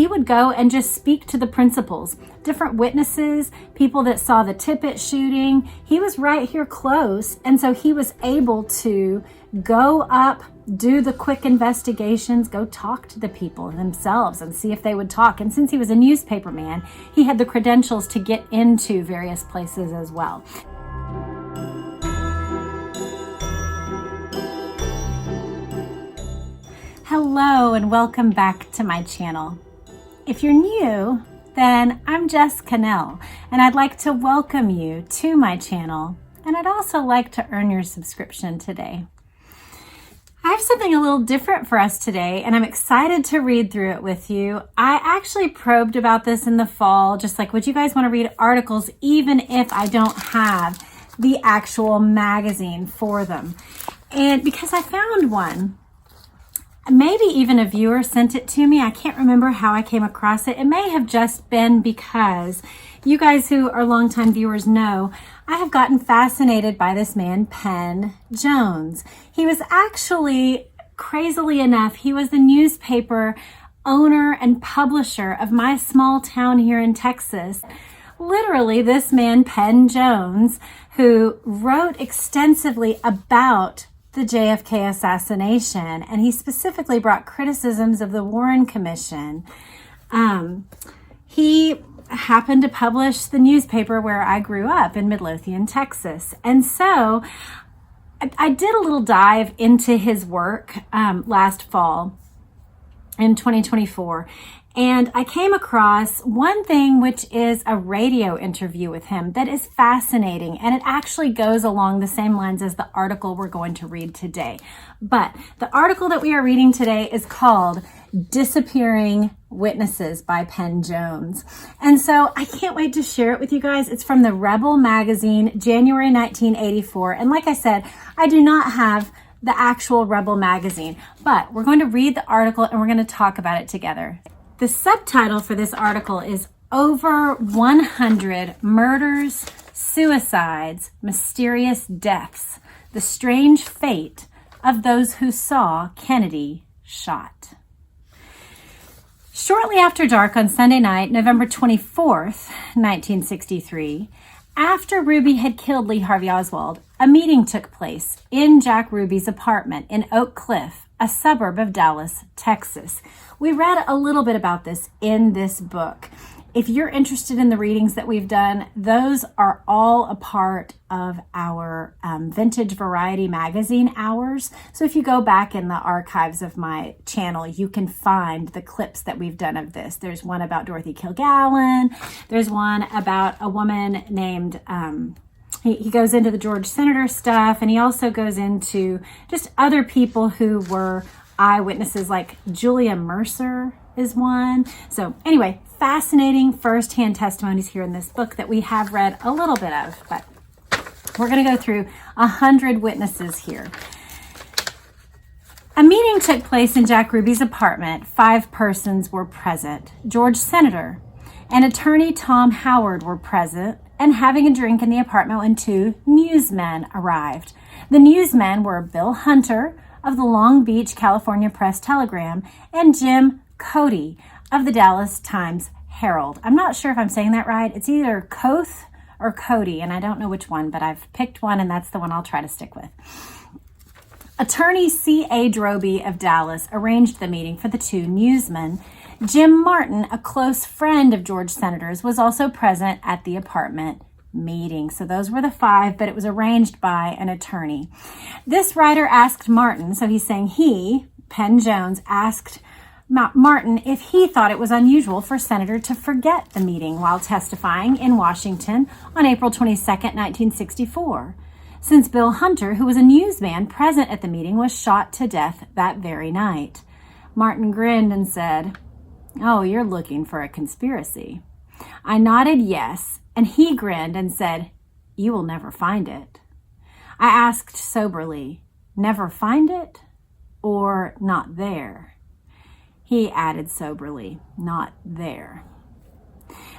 he would go and just speak to the principals, different witnesses, people that saw the Tippit shooting. He was right here close, and so he was able to go up, do the quick investigations, go talk to the people themselves and see if they would talk. And since he was a newspaper man, he had the credentials to get into various places as well. Hello and welcome back to my channel. If you're new, then I'm Jess Cannell, and I'd like to welcome you to my channel, and I'd also like to earn your subscription today. I have something a little different for us today, and I'm excited to read through it with you. I actually probed about this in the fall, just like, would you guys want to read articles even if I don't have the actual magazine for them? And because I found one, maybe even a viewer sent it to me. I can't remember how I came across it. It may have just been because you guys who are longtime viewers know I have gotten fascinated by this man, Penn Jones. He was actually, crazily enough, he was the newspaper owner and publisher of my small town here in Texas. Literally, this man, Penn Jones, who wrote extensively about the JFK assassination, and he specifically brought criticisms of the Warren Commission. He happened to publish the newspaper where I grew up in Midlothian, Texas. And so I did a little dive into his work last fall in 2024. And I came across one thing, which is a radio interview with him that is fascinating. And it actually goes along the same lines as the article we're going to read today. But the article that we are reading today is called Disappearing Witnesses by Penn Jones. And so I can't wait to share it with you guys. It's from the Rebel magazine, January 1984. And like I said, I do not have the actual Rebel magazine, but we're going to read the article and we're going to talk about it together. The subtitle for this article is Over 100 Murders, Suicides, Mysterious Deaths, the Strange Fate of Those Who Saw Kennedy Shot. Shortly after dark on Sunday night, November 24th, 1963, after Ruby had killed Lee Harvey Oswald, a meeting took place in Jack Ruby's apartment in Oak Cliff, a suburb of Dallas, Texas. We read a little bit about this in this book. If you're interested in the readings that we've done, those are all a part of our Vintage Variety magazine hours. So if you go back in the archives of my channel, you can find the clips that we've done of this. There's one about Dorothy Kilgallen. There's one about a woman named, he goes into the George Senator stuff, and he also goes into just other people who were eyewitnesses, like Julia Mercer is one. So anyway, fascinating firsthand testimonies here in this book that we have read a little bit of, but we're going to go through 100 witnesses here. A meeting took place in Jack Ruby's apartment. 5 persons were present. George Senator and attorney Tom Howard were present and having a drink in the apartment when 2 newsmen arrived. The newsmen were Bill Hunter of the Long Beach, California Press-Telegram, and Jim Cody of the Dallas Times-Herald. I'm not sure if I'm saying that right. It's either Koth or Cody, and I don't know which one, but I've picked one, and that's the one I'll try to stick with. Attorney C.A. Droby of Dallas arranged the meeting for the 2 newsmen. Jim Martin, a close friend of George Senator's, was also present at the apartment meeting. So those were the 5, but it was arranged by an attorney. This writer asked Martin, so he's saying he, Penn Jones, asked Martin if he thought it was unusual for Senator to forget the meeting while testifying in Washington on April 22nd, 1964, since Bill Hunter, who was a newsman present at the meeting, was shot to death that very night. Martin grinned and said, "Oh, you're looking for a conspiracy." I nodded yes, and he grinned and said, "You will never find it." I asked soberly, "Never find it or not there?" He added soberly, "Not there."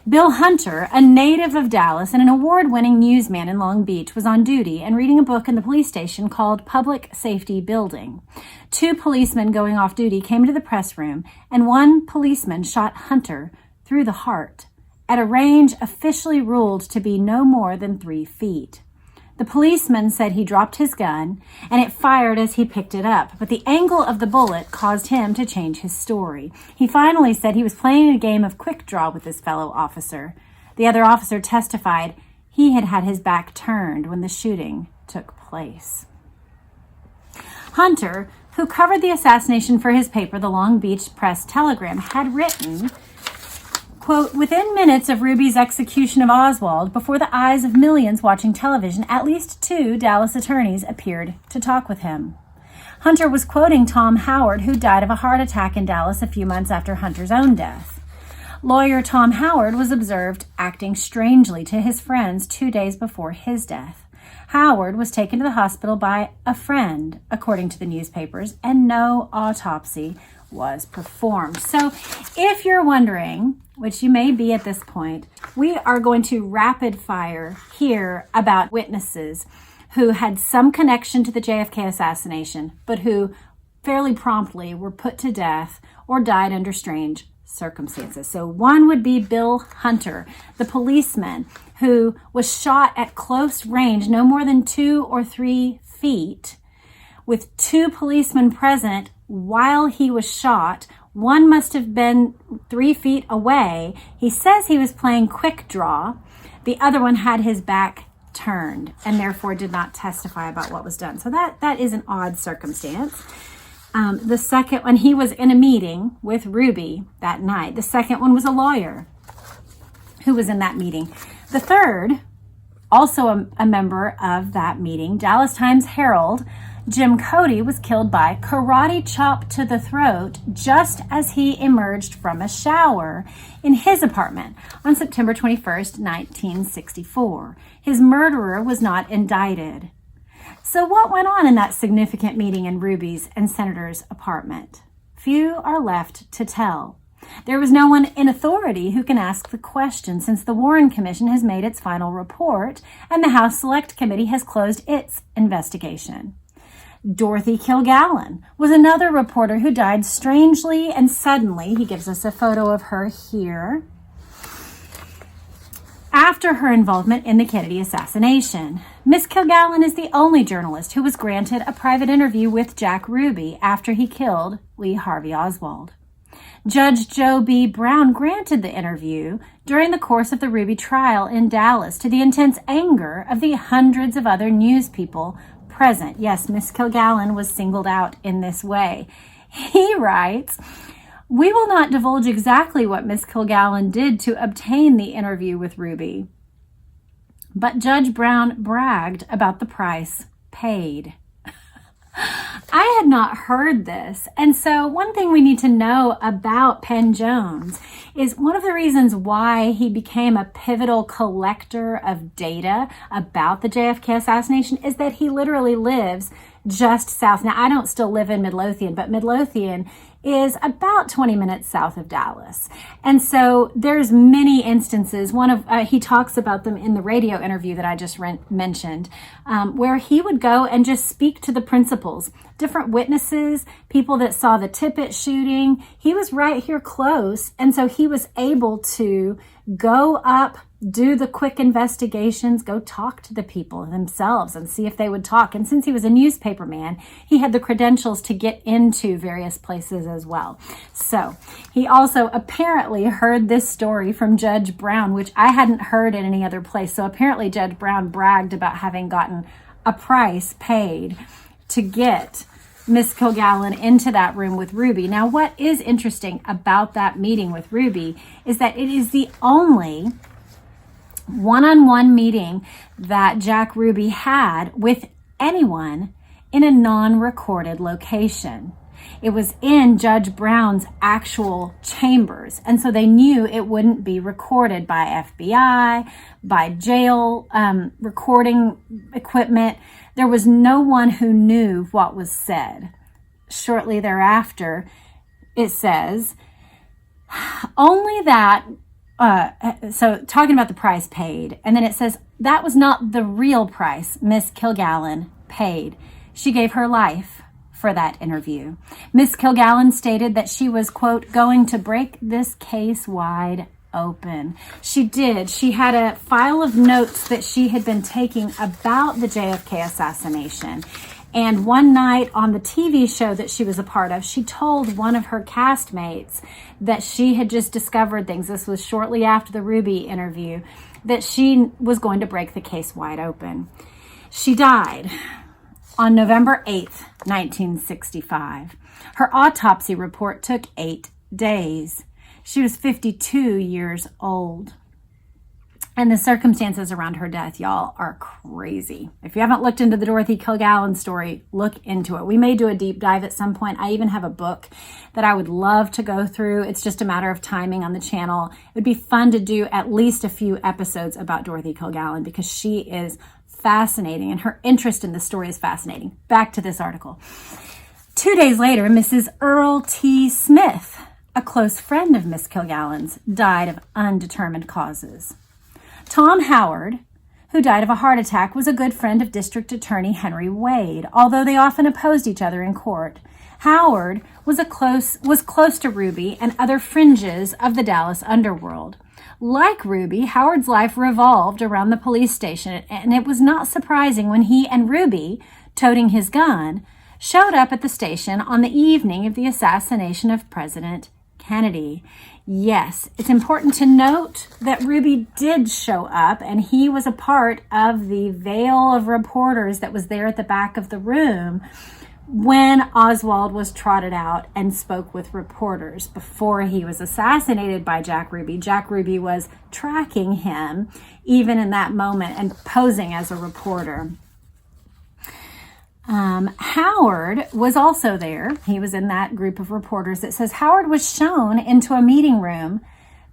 Bill Hunter, a native of Dallas and an award-winning newsman in Long Beach, was on duty and reading a book in the police station called Public Safety Building. 2 policemen going off duty came into the press room, and one policeman shot Hunter through the heart at a range officially ruled to be no more than 3 feet. The policeman said he dropped his gun and it fired as he picked it up, but the angle of the bullet caused him to change his story. He finally said he was playing a game of quick draw with his fellow officer. The other officer testified he had had his back turned when the shooting took place. Hunter, who covered the assassination for his paper, the Long Beach Press-Telegram, had written, quote, "Within minutes of Ruby's execution of Oswald, before the eyes of millions watching television, at least 2 Dallas attorneys appeared to talk with him." Hunter was quoting Tom Howard, who died of a heart attack in Dallas a few months after Hunter's own death. Lawyer Tom Howard was observed acting strangely to his friends 2 days before his death. Howard was taken to the hospital by a friend, according to the newspapers, and no autopsy was performed. So if you're wondering, which you may be at this point, we are going to rapid fire here about witnesses who had some connection to the JFK assassination, but who fairly promptly were put to death or died under strange circumstances. So one would be Bill Hunter, the policeman who was shot at close range, no more than 2 or 3 feet, with 2 policemen present while he was shot. One must have been 3 feet away. He says he was playing quick draw. The other one had his back turned and therefore did not testify about what was done. So that is an odd circumstance. The second one, he was in a meeting with Ruby that night. The second one was a lawyer who was in that meeting. The third, also a member of that meeting, Dallas Times-Herald, Jim Cody, was killed by karate chop to the throat just as he emerged from a shower in his apartment on September 21st, 1964. His murderer was not indicted. So what went on in that significant meeting in Ruby's and Senator's apartment? Few are left to tell. There was no one in authority who can ask the question since the Warren Commission has made its final report and the House Select Committee has closed its investigation. Dorothy Kilgallen was another reporter who died strangely and suddenly. He gives us a photo of her here. After her involvement in the Kennedy assassination. Miss Kilgallen is the only journalist who was granted a private interview with Jack Ruby after he killed Lee Harvey Oswald. Judge Joe B. Brown granted the interview during the course of the Ruby trial in Dallas to the intense anger of the hundreds of other news people present. Yes, Miss Kilgallen was singled out in this way. He writes, "We will not divulge exactly what Miss Kilgallen did to obtain the interview with Ruby, but Judge Brown bragged about the price paid." I had not heard this. And so one thing we need to know about Penn Jones is one of the reasons why he became a pivotal collector of data about the JFK assassination is that he literally lives just south. Now, I don't still live in Midlothian, but Midlothian is about 20 minutes south of Dallas. And so there's many instances. He talks about them in the radio interview that I just mentioned, where he would go and just speak to the principals, different witnesses, people that saw the Tippit shooting. He was right here close. And so he was able to go up, do the quick investigations, go talk to the people themselves and see if they would talk. And since he was a newspaper man, he had the credentials to get into various places as well. So he also apparently heard this story from Judge Brown, which I hadn't heard in any other place. So apparently Judge Brown bragged about having gotten a price paid to get Miss Kilgallen into that room with Ruby. Now, what is interesting about that meeting with Ruby is that it is the only one-on-one meeting that Jack Ruby had with anyone in a non-recorded location. It was in Judge Brown's actual chambers, and so they knew it wouldn't be recorded by FBI, by jail recording equipment. There was no one who knew what was said. Shortly thereafter, it says, only that so talking about the price paid, and then it says that was not the real price Miss Kilgallen paid. She gave her life for that interview. Miss Kilgallen stated that she was, quote, going to break this case wide open. She did. She had a file of notes that she had been taking about the JFK assassination. And one night on the TV show that she was a part of, she told one of her castmates that she had just discovered things. This was shortly after the Ruby interview, that she was going to break the case wide open. She died on November 8th, 1965. Her autopsy report took 8 days. She was 52 years old. And the circumstances around her death, y'all, are crazy. If you haven't looked into the Dorothy Kilgallen story, look into it. We may do a deep dive at some point. I even have a book that I would love to go through. It's just a matter of timing on the channel. It would be fun to do at least a few episodes about Dorothy Kilgallen because she is fascinating and her interest in the story is fascinating. Back to this article. 2 days later, Mrs. Earl T. Smith, a close friend of Miss Kilgallen's, died of undetermined causes. Tom Howard, who died of a heart attack, was a good friend of District Attorney Henry Wade, although they often opposed each other in court. Howard was close to Ruby and other fringes of the Dallas underworld. Like Ruby, Howard's life revolved around the police station, and it was not surprising when he and Ruby, toting his gun, showed up at the station on the evening of the assassination of President Kennedy. Yes, it's important to note that Ruby did show up, and he was a part of the veil of reporters that was there at the back of the room when Oswald was trotted out and spoke with reporters before he was assassinated by Jack Ruby. Jack Ruby was tracking him even in that moment and posing as a reporter. Howard was also there. He was in that group of reporters. It says Howard was shown into a meeting room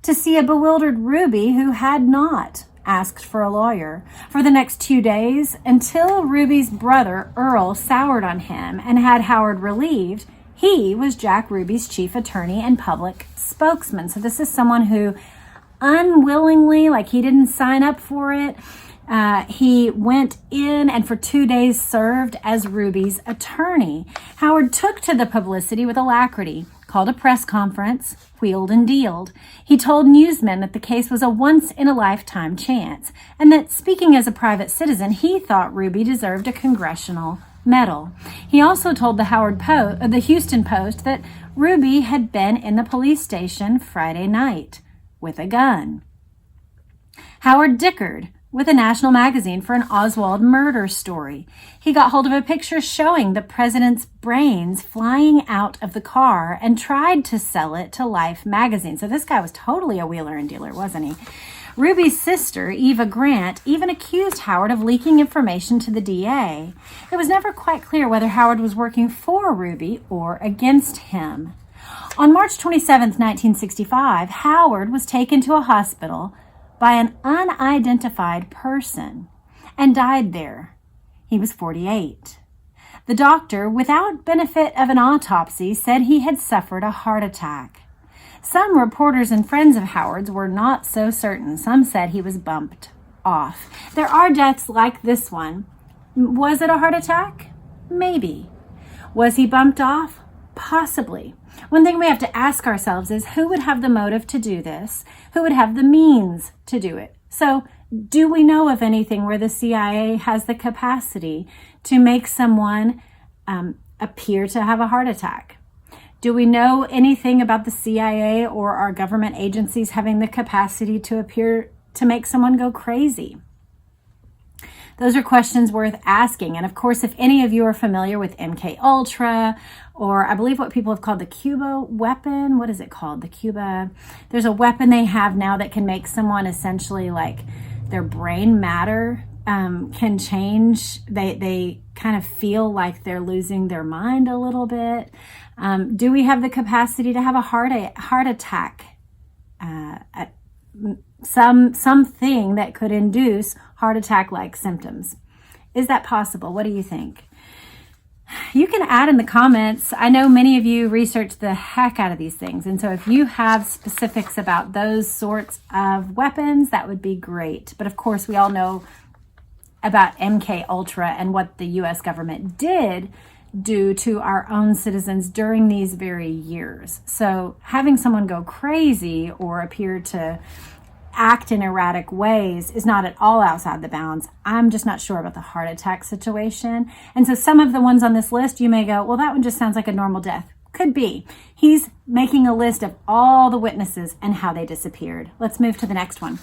to see a bewildered Ruby who had not asked for a lawyer for the next 2 days until Ruby's brother Earl soured on him and had Howard relieved. He was Jack Ruby's chief attorney and public spokesman. So this is someone who unwillingly, like he didn't sign up for it, he went in and for 2 days served as Ruby's attorney. Howard took to the publicity with alacrity, called a press conference, wheeled and dealed. He told newsmen that the case was a once-in-a-lifetime chance, and that speaking as a private citizen, he thought Ruby deserved a congressional medal. He also told the Houston Post that Ruby had been in the police station Friday night with a gun. Howard dickered with a national magazine for an Oswald murder story. He got hold of a picture showing the president's brains flying out of the car and tried to sell it to Life magazine. So this guy was totally a wheeler and dealer, wasn't he? Ruby's sister, Eva Grant, even accused Howard of leaking information to the DA. It was never quite clear whether Howard was working for Ruby or against him. On March 27, 1965, Howard was taken to a hospital by an unidentified person and died there. He was 48. The doctor, without benefit of an autopsy, said he had suffered a heart attack. Some reporters and friends of Howard's were not so certain. Some said he was bumped off. There are deaths like this one. Was it a heart attack? Maybe. Was he bumped off? Possibly. One thing we have to ask ourselves is who would have the motive to do this? Who would have the means to do it? So, do we know of anything where the CIA has the capacity to make someone appear to have a heart attack? Do we know anything about the CIA or our government agencies having the capacity to appear to make someone go crazy? Those are questions worth asking. And of course, if any of you are familiar with MK Ultra, or I believe what people have called the Cuba weapon, what is it called? The Cuba, there's a weapon they have now that can make someone essentially like their brain matter can change. They kind of feel like they're losing their mind a little bit. Do we have the capacity to have a heart attack? Something that could induce heart attack-like symptoms. Is that possible? What do you think? You can add in the comments. I know many of you research the heck out of these things. And so if you have specifics about those sorts of weapons, that would be great. But of course, we all know about MK Ultra and what the U.S. government did do to our own citizens during these very years. So having someone go crazy or appear to act in erratic ways is not at all outside the bounds. I'm just not sure about the heart attack situation. And so some of the ones on this list, you may go, well, that one just sounds like a normal death. Could be. He's making a list of all the witnesses and how they disappeared. Let's move to the next one.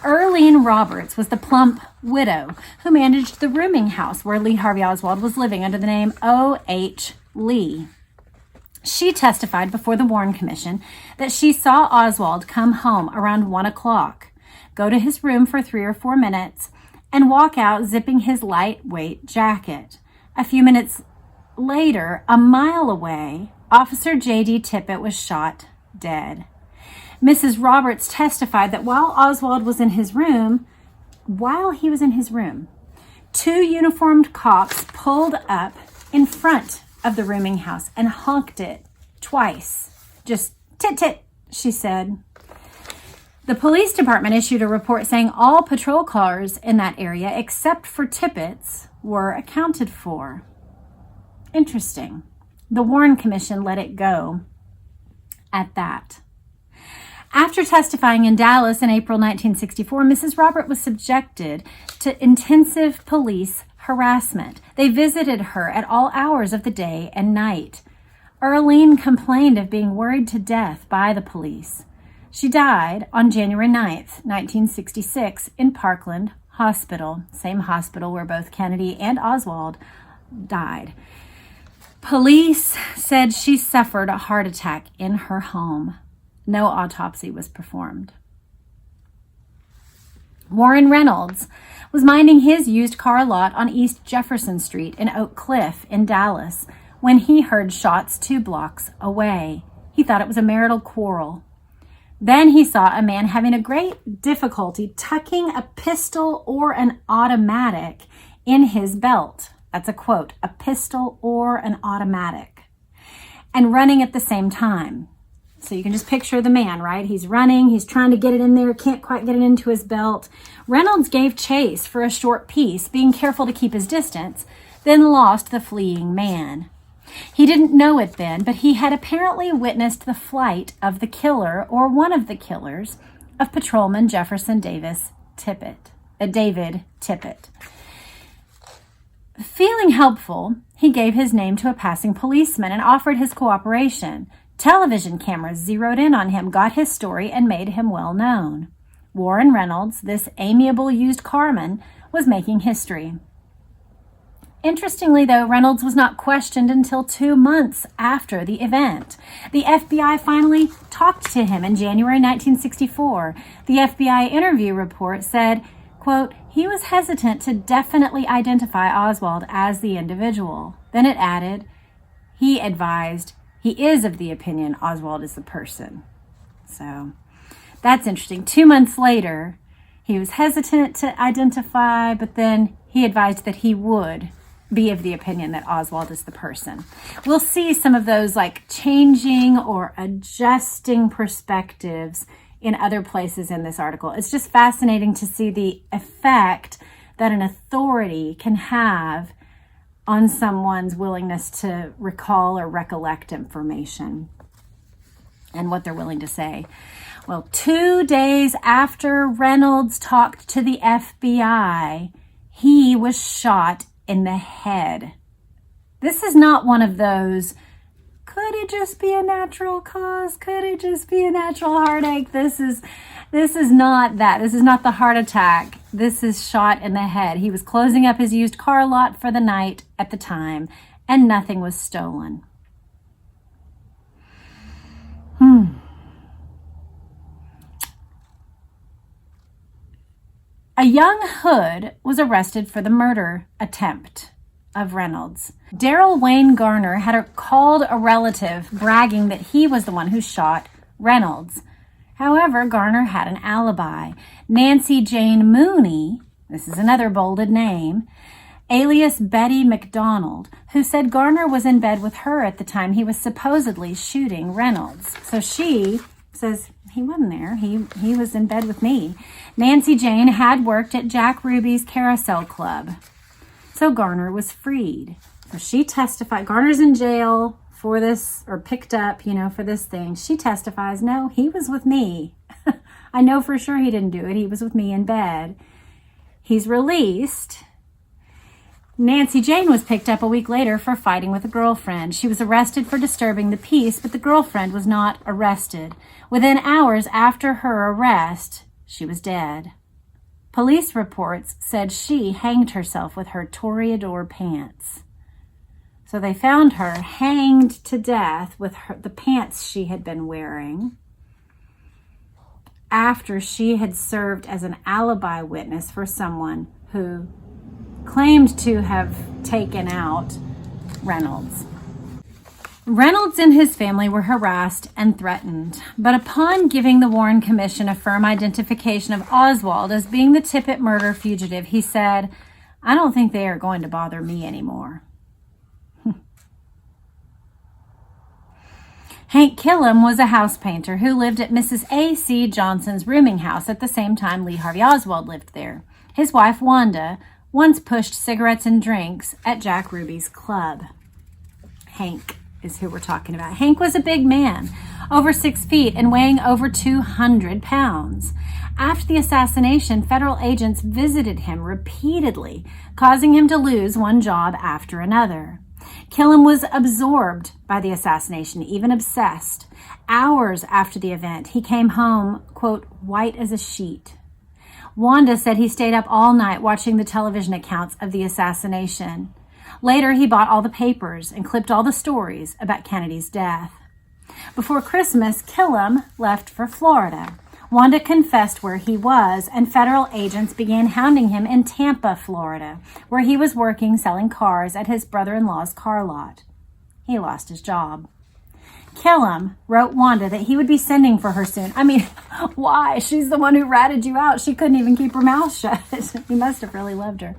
Earlene Roberts was the plump widow who managed the rooming house where Lee Harvey Oswald was living under the name O.H. Lee. She testified before the Warren Commission that she saw Oswald come home around 1 o'clock, go to his room for 3 or 4 minutes, and walk out zipping his lightweight jacket. A few minutes later, a mile away, Officer J.D. Tippit was shot dead. Mrs. Roberts testified that while Oswald was in his room, two uniformed cops pulled up in front of the rooming house and honked it twice. Just tit tit, she said. The police department issued a report saying all patrol cars in that area, except for Tippit's, were accounted for. Interesting. The Warren Commission let it go at that. After testifying in Dallas in April 1964, Mrs. Robert was subjected to intensive police harassment. They visited her at all hours of the day and night. Earlene complained of being worried to death by the police. She died on January 9th, 1966, in Parkland Hospital, same hospital where both Kennedy and Oswald died. Police said she suffered a heart attack in her home. No autopsy was performed. Warren Reynolds was minding his used car lot on East Jefferson Street in Oak Cliff in Dallas when he heard shots 2 blocks away. He thought it was a marital quarrel. Then he saw a man having a great difficulty tucking a pistol or an automatic in his belt. That's a quote, a pistol or an automatic, and running at the same time. So you can just picture the man, right? He's running, he's trying to get it in there, can't quite get it into his belt. Reynolds gave chase for a short piece, being careful to keep his distance, then lost the fleeing man. He didn't know it then, but he had apparently witnessed the flight of the killer, or one of the killers, of Patrolman Jefferson David Tippit. Feeling helpful, he gave his name to a passing policeman and offered his cooperation. Television cameras zeroed in on him, got his story, and made him well known. Warren Reynolds, this amiable used carman, was making history. Interestingly, though, Reynolds was not questioned until 2 months after the event. The FBI finally talked to him in January 1964. The FBI interview report said, quote, he was hesitant to definitely identify Oswald as the individual. Then it added, he advised, he is of the opinion Oswald is the person. So that's interesting. 2 months later, he was hesitant to identify, but then he advised that he would be of the opinion that Oswald is the person. We'll see some of those like changing or adjusting perspectives in other places in this article. It's just fascinating to see the effect that an authority can have on someone's willingness to recall or recollect information and what they're willing to say. Well, 2 days after Reynolds talked to the FBI, he was shot in the head. This is not one of those, could it just be a natural cause? Could it just be a natural heartache? This is not that. This is not the heart attack. This is shot in the head. He was closing up his used car lot for the night at the time, and nothing was stolen. A young Hood was arrested for the murder attempt of Reynolds. Darrell Wayne Garner had called a relative bragging that he was the one who shot Reynolds. However, Garner had an alibi. Nancy Jane Mooney, this is another bolded name, alias Betty McDonald, who said Garner was in bed with her at the time he was supposedly shooting Reynolds. So she says, he wasn't there. He was in bed with me. Nancy Jane had worked at Jack Ruby's Carousel Club. So Garner was freed. So she testified. Garner's in jail for this, or picked up, for this thing. She testifies, no, he was with me. I know for sure he didn't do it. He was with me in bed. He's released. Nancy Jane was picked up a week later for fighting with a girlfriend. She was arrested for disturbing the peace, but the girlfriend was not arrested. Within hours after her arrest, she was dead. Police reports said she hanged herself with her Toreador pants. So they found her hanged to death with the pants she had been wearing after she had served as an alibi witness for someone who claimed to have taken out Reynolds. Reynolds and his family were harassed and threatened, but upon giving the Warren Commission a firm identification of Oswald as being the Tippit murder fugitive, he said, "I don't think they are going to bother me anymore." Hank Killum was a house painter who lived at Mrs. A.C. Johnson's rooming house at the same time Lee Harvey Oswald lived there. His wife, Wanda, once pushed cigarettes and drinks at Jack Ruby's club. Hank is who we're talking about. Hank was a big man, over 6 feet and weighing over 200 pounds. After the assassination, federal agents visited him repeatedly, causing him to lose one job after another. Killum was absorbed by the assassination, even obsessed. Hours after the event, he came home, quote, white as a sheet. Wanda said he stayed up all night watching the television accounts of the assassination. Later, he bought all the papers and clipped all the stories about Kennedy's death. Before Christmas, Killum left for Florida. Wanda confessed where he was, and federal agents began hounding him in Tampa, Florida, where he was working selling cars at his brother-in-law's car lot. He lost his job. Killum wrote Wanda that he would be sending for her soon. I mean, why? She's the one who ratted you out. She couldn't even keep her mouth shut. He must have really loved her.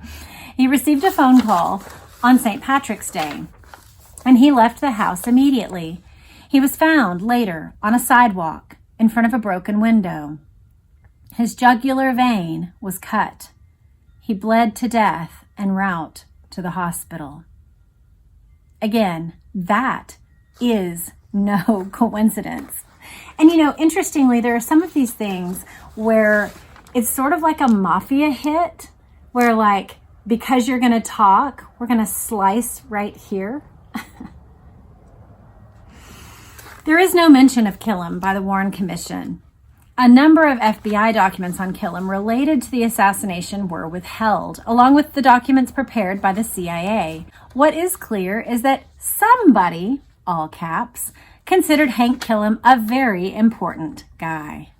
He received a phone call on St. Patrick's Day, and he left the house immediately. He was found later on a sidewalk in front of a broken window. His jugular vein was cut. He bled to death en route to the hospital. Again, that is no coincidence. And interestingly, there are some of these things where it's sort of like a mafia hit, where like, because you're going to talk, we're going to slice right here. There is no mention of Killum by the Warren Commission. A number of FBI documents on Killum related to the assassination were withheld, along with the documents prepared by the CIA. What is clear is that somebody, all caps, considered Hank Killum a very important guy.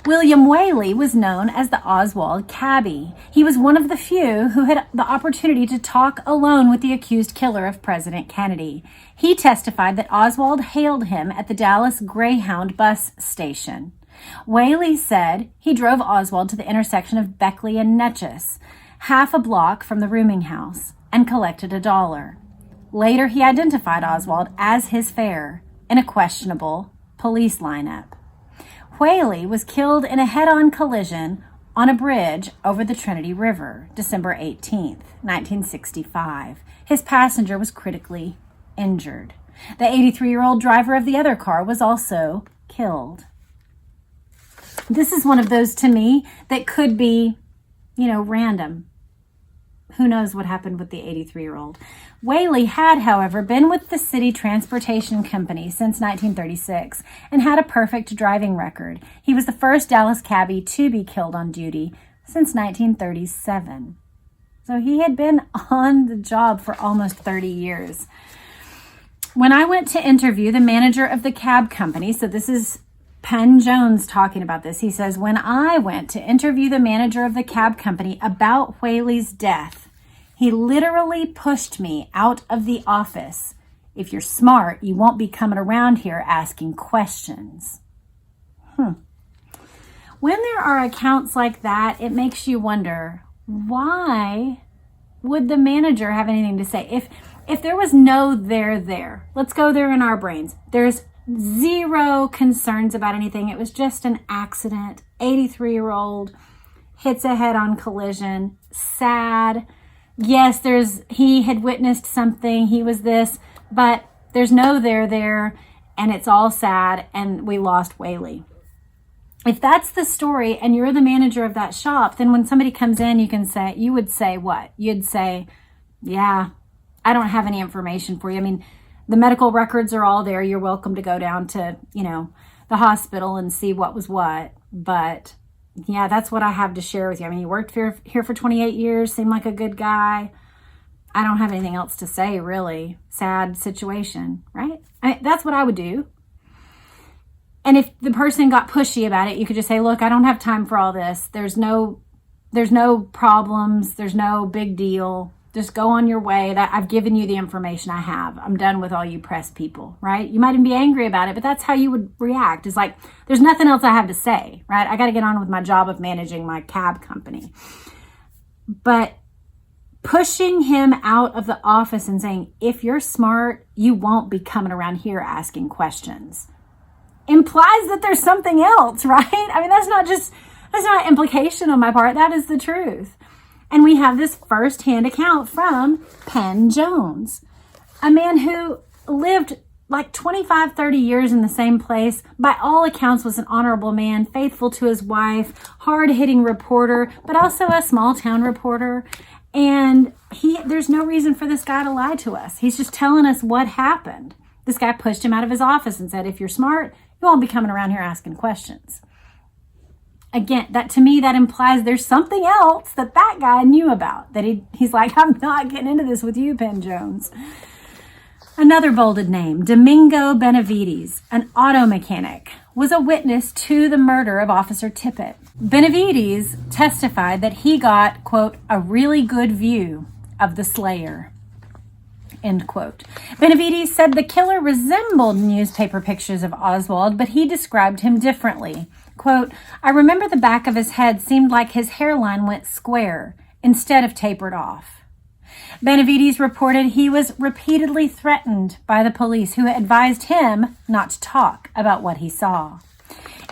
William Whaley was known as the Oswald cabbie. He was one of the few who had the opportunity to talk alone with the accused killer of President Kennedy. He testified that Oswald hailed him at the Dallas Greyhound bus station. Whaley said he drove Oswald to the intersection of Beckley and Netchess, half a block from the rooming house, and collected $1. Later, he identified Oswald as his fare in a questionable police lineup. Whaley was killed in a head-on collision on a bridge over the Trinity River, December 18th, 1965. His passenger was critically injured. The 83-year-old driver of the other car was also killed. This is one of those, to me, that could be, random. Who knows what happened with the 83-year-old. Whaley had, however, been with the City Transportation Company since 1936 and had a perfect driving record. He was the first Dallas cabbie to be killed on duty since 1937. So he had been on the job for almost 30 years. When I went to interview the manager of the cab company, so this is Penn Jones talking about this. He says, when I went to interview the manager of the cab company about Whaley's death, he literally pushed me out of the office. If you're smart, you won't be coming around here asking questions. When there are accounts like that, it makes you wonder, why would the manager have anything to say? If there was no there, let's go there in our brains. There's zero concerns about anything. It was just an accident. 83-year-old hits a head-on collision. Sad. Yes, he had witnessed something. He was this, but there's no there, and it's all sad, and we lost Whaley. If that's the story and you're the manager of that shop, then when somebody comes in, you would say what? You'd say, yeah, I don't have any information for you. I mean, the medical records are all there. You're welcome to go down to, the hospital and see what was what. But yeah, that's what I have to share with you. I mean, you worked here for 28 years, seemed like a good guy. I don't have anything else to say, really. Sad situation, right? That's what I would do. And if the person got pushy about it, you could just say, look, I don't have time for all this. There's no problems. There's no big deal. Just go on your way. That I've given you the information I have. I'm done with all you press people, right? You might even be angry about it, but that's how you would react. It's like, there's nothing else I have to say, right? I got to get on with my job of managing my cab company. But pushing him out of the office and saying, if you're smart, you won't be coming around here asking questions, implies that there's something else, right? I mean, that's not implication on my part. That is the truth. And we have this firsthand account from Penn Jones, a man who lived like 25, 30 years in the same place. By all accounts was an honorable man, faithful to his wife, hard-hitting reporter, but also a small-town reporter. And there's no reason for this guy to lie to us. He's just telling us what happened. This guy pushed him out of his office and said, if you're smart, you won't be coming around here asking questions. Again, to me, that implies there's something else that guy knew about. That he's like, I'm not getting into this with you, Penn Jones. Another bolded name, Domingo Benavides, an auto mechanic, was a witness to the murder of Officer Tippit. Benavides testified that he got, quote, a really good view of the slayer, end quote. Benavides said the killer resembled newspaper pictures of Oswald, but he described him differently. Quote, I remember the back of his head seemed like his hairline went square instead of tapered off. Benavides reported he was repeatedly threatened by the police, who advised him not to talk about what he saw.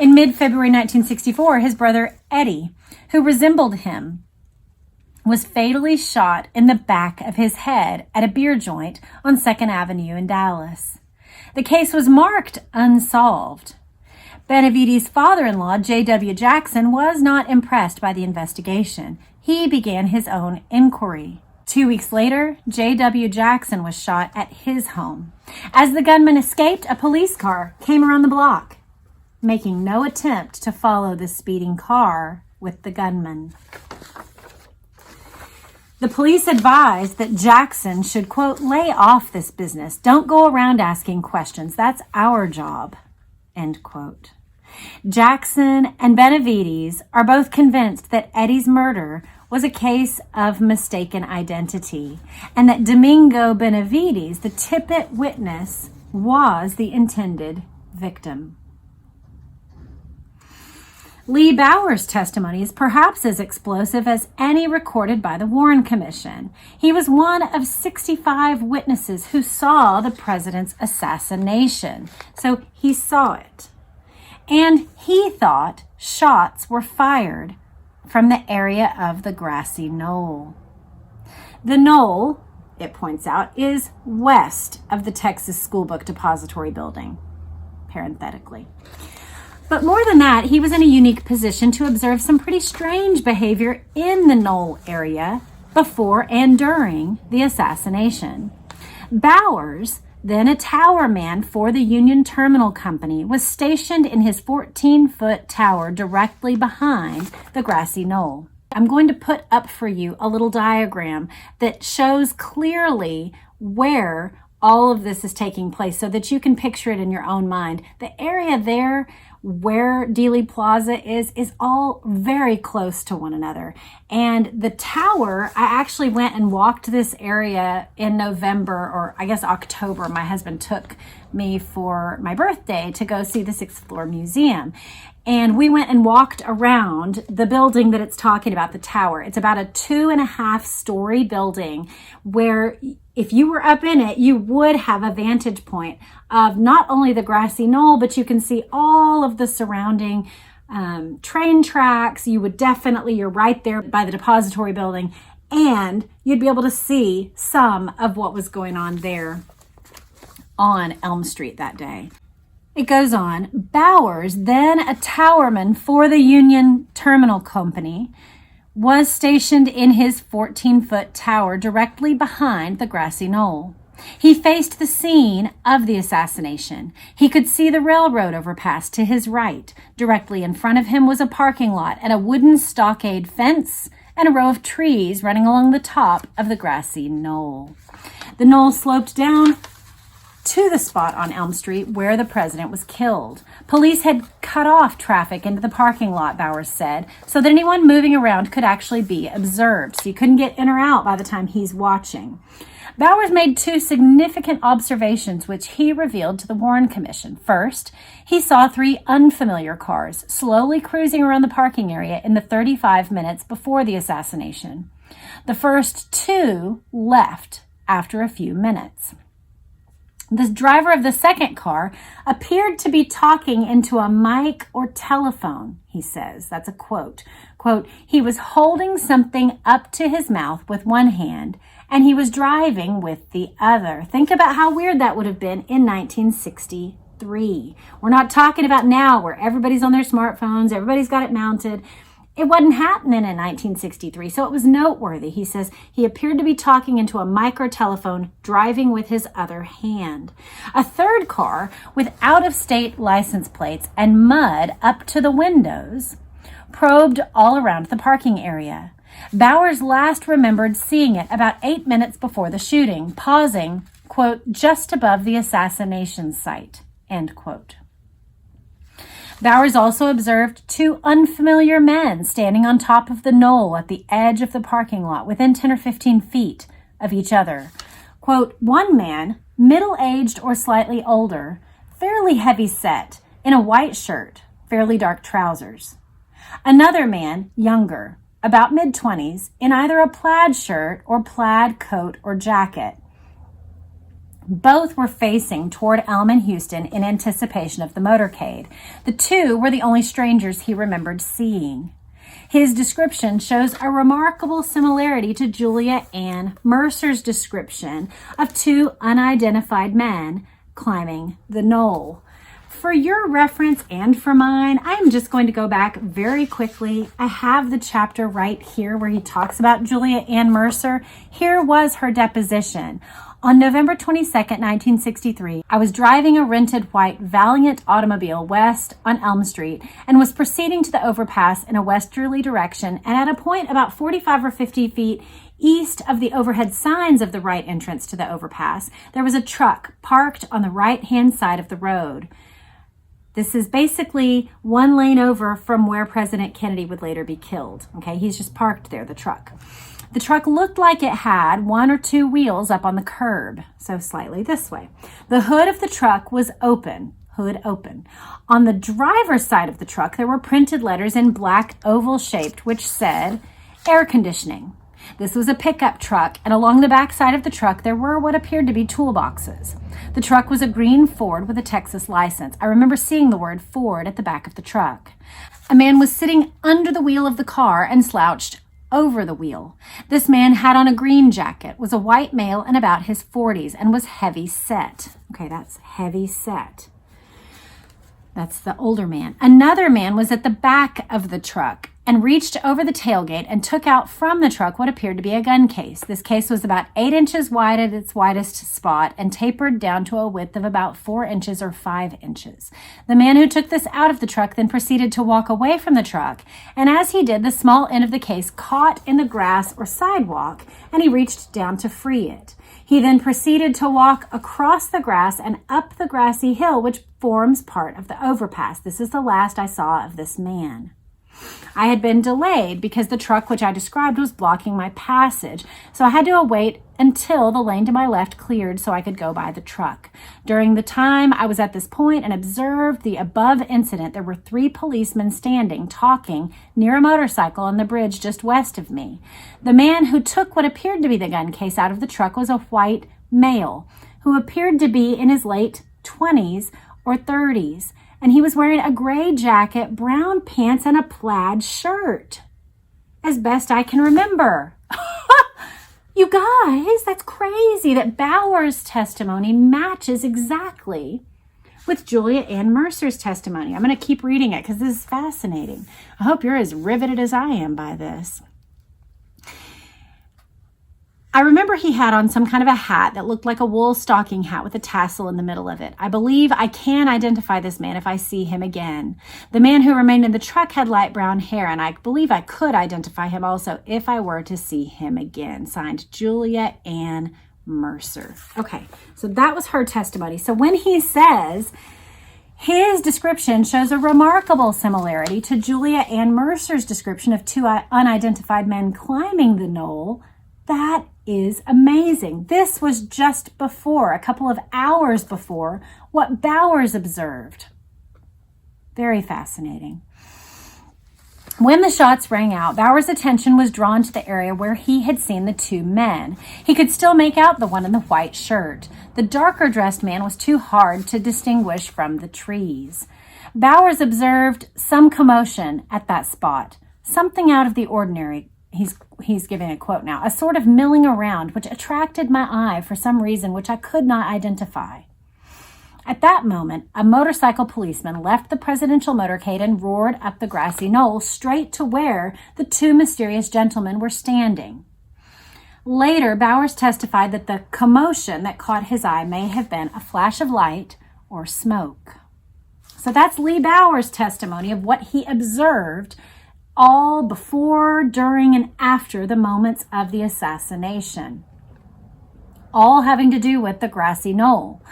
In mid-February 1964, his brother Eddie, who resembled him, was fatally shot in the back of his head at a beer joint on 2nd Avenue in Dallas. The case was marked unsolved. Benavides' father-in-law, J.W. Jackson, was not impressed by the investigation. He began his own inquiry. 2 weeks later, J.W. Jackson was shot at his home. As the gunman escaped, a police car came around the block, making no attempt to follow the speeding car with the gunman. The police advised that Jackson should, quote, lay off this business. Don't go around asking questions. That's our job, end quote. Jackson and Benavides are both convinced that Eddie's murder was a case of mistaken identity, and that Domingo Benavides, the Tippit witness, was the intended victim. Lee Bower's testimony is perhaps as explosive as any recorded by the Warren Commission. He was one of 65 witnesses who saw the president's assassination. So he saw it. And he thought shots were fired from the area of the grassy knoll. The knoll, it points out, is west of the Texas School Book Depository Building, parenthetically. But more than that, he was in a unique position to observe some pretty strange behavior in the knoll area before and during the assassination. Bowers, then a tower man for the Union Terminal Company, was stationed in his 14-foot tower directly behind the grassy knoll. I'm going to put up for you a little diagram that shows clearly where all of this is taking place so that you can picture it in your own mind. The area there where Dealey Plaza is all very close to one another. And the tower, I actually went and walked this area in November, or I guess October. My husband took me for my birthday to go see the 6th floor museum. And we went and walked around the building that it's talking about, the tower. It's about a 2.5-story building where if you were up in it, you would have a vantage point of not only the grassy knoll, but you can see all of the surrounding train tracks. You're right there by the depository building, and you'd be able to see some of what was going on there on Elm Street that day. It goes on. Bowers, then a towerman for the Union Terminal Company, was stationed in his 14-foot tower directly behind the grassy knoll. He faced the scene of the assassination. He could see the railroad overpass to his right. Directly in front of him was a parking lot and a wooden stockade fence and a row of trees running along the top of the grassy knoll. The knoll sloped down to the spot on Elm Street where the president was killed. Police had cut off traffic into the parking lot, Bowers said, so that anyone moving around could actually be observed. So you couldn't get in or out by the time he's watching. Bowers made 2 significant observations which he revealed to the Warren Commission. First, he saw 3 unfamiliar cars slowly cruising around the parking area in the 35 minutes before the assassination. The first 2 left after a few minutes. The driver of the second car appeared to be talking into a mic or telephone, he says. That's a quote. Quote, he was holding something up to his mouth with one hand, and he was driving with the other. Think about how weird that would have been in 1963. We're not talking about now where everybody's on their smartphones, everybody's got it mounted. It wasn't happening in 1963, so it was noteworthy. He says he appeared to be talking into a micro telephone, driving with his other hand. A third car with out-of-state license plates and mud up to the windows probed all around the parking area. Bowers last remembered seeing it about 8 minutes before the shooting, pausing, quote, just above the assassination site, end quote. Bowers also observed 2 unfamiliar men standing on top of the knoll at the edge of the parking lot within 10 or 15 feet of each other. Quote, one man, middle-aged or slightly older, fairly heavy set, in a white shirt, fairly dark trousers. Another man, younger, about mid-20s, in either a plaid shirt or plaid coat or jacket. Both were facing toward Elm and Houston in anticipation of the motorcade. The 2 were the only strangers he remembered seeing. His description shows a remarkable similarity to Julia Ann Mercer's description of 2 unidentified men climbing the knoll. For your reference and for mine, I'm just going to go back very quickly. I have the chapter right here where he talks about Julia Ann Mercer. Here was her deposition. On November 22nd, 1963, I was driving a rented white Valiant automobile west on Elm Street and was proceeding to the overpass in a westerly direction, and at a point about 45 or 50 feet east of the overhead signs of the right entrance to the overpass, there was a truck parked on the right-hand side of the road. This is basically 1 lane over from where President Kennedy would later be killed. Okay, he's just parked there, the truck. The truck looked like it had 1 or 2 wheels up on the curb, so slightly this way. The hood of the truck was open, hood open. On the driver's side of the truck, there were printed letters in black oval shaped, which said air conditioning. This was a pickup truck, and along the back side of the truck, there were what appeared to be toolboxes. The truck was a green Ford with a Texas license. I remember seeing the word Ford at the back of the truck. A man was sitting under the wheel of the car and slouched over the wheel. This man had on a green jacket, was a white male in about his 40s, and was heavy set. Okay, that's heavy set. That's the older man. Another man was at the back of the truck and reached over the tailgate and took out from the truck what appeared to be a gun case. This case was about 8 inches wide at its widest spot and tapered down to a width of about 4 inches or 5 inches. The man who took this out of the truck then proceeded to walk away from the truck, and as he did, the small end of the case caught in the grass or sidewalk, and he reached down to free it. He then proceeded to walk across the grass and up the grassy hill, which forms part of the overpass. This is the last I saw of this man. I had been delayed because the truck which I described was blocking my passage, so I had to wait until the lane to my left cleared so I could go by the truck. During the time I was at this point and observed the above incident, there were 3 policemen standing, talking, near a motorcycle on the bridge just west of me. The man who took what appeared to be the gun case out of the truck was a white male who appeared to be in his late 20s or 30s, and he was wearing a gray jacket, brown pants, and a plaid shirt, as best I can remember. You guys, that's crazy that Bowers' testimony matches exactly with Julia Ann Mercer's testimony. I'm going to keep reading it because this is fascinating. I hope you're as riveted as I am by this. I remember he had on some kind of a hat that looked like a wool stocking hat with a tassel in the middle of it. I believe I can identify this man if I see him again. The man who remained in the truck had light brown hair, and I believe I could identify him also if I were to see him again. Signed, Julia Ann Mercer. Okay, so that was her testimony. So when he says his description shows a remarkable similarity to Julia Ann Mercer's description of 2 unidentified men climbing the knoll, that is amazing. This was just before, a couple of hours before, what Bowers observed. Very fascinating. When the shots rang out, Bowers' attention was drawn to the area where he had seen the 2 men. He could still make out the one in the white shirt. The darker dressed man was too hard to distinguish from the trees. Bowers observed some commotion at that spot, something out of the ordinary. He's giving a quote now, a sort of milling around which attracted my eye for some reason which I could not identify. At that moment, a motorcycle policeman left the presidential motorcade and roared up the grassy knoll straight to where the 2 mysterious gentlemen were standing. Later, Bowers testified that the commotion that caught his eye may have been a flash of light or smoke. So that's Lee Bowers' testimony of what he observed all before, during, and after the moments of the assassination, all having to do with the grassy knoll.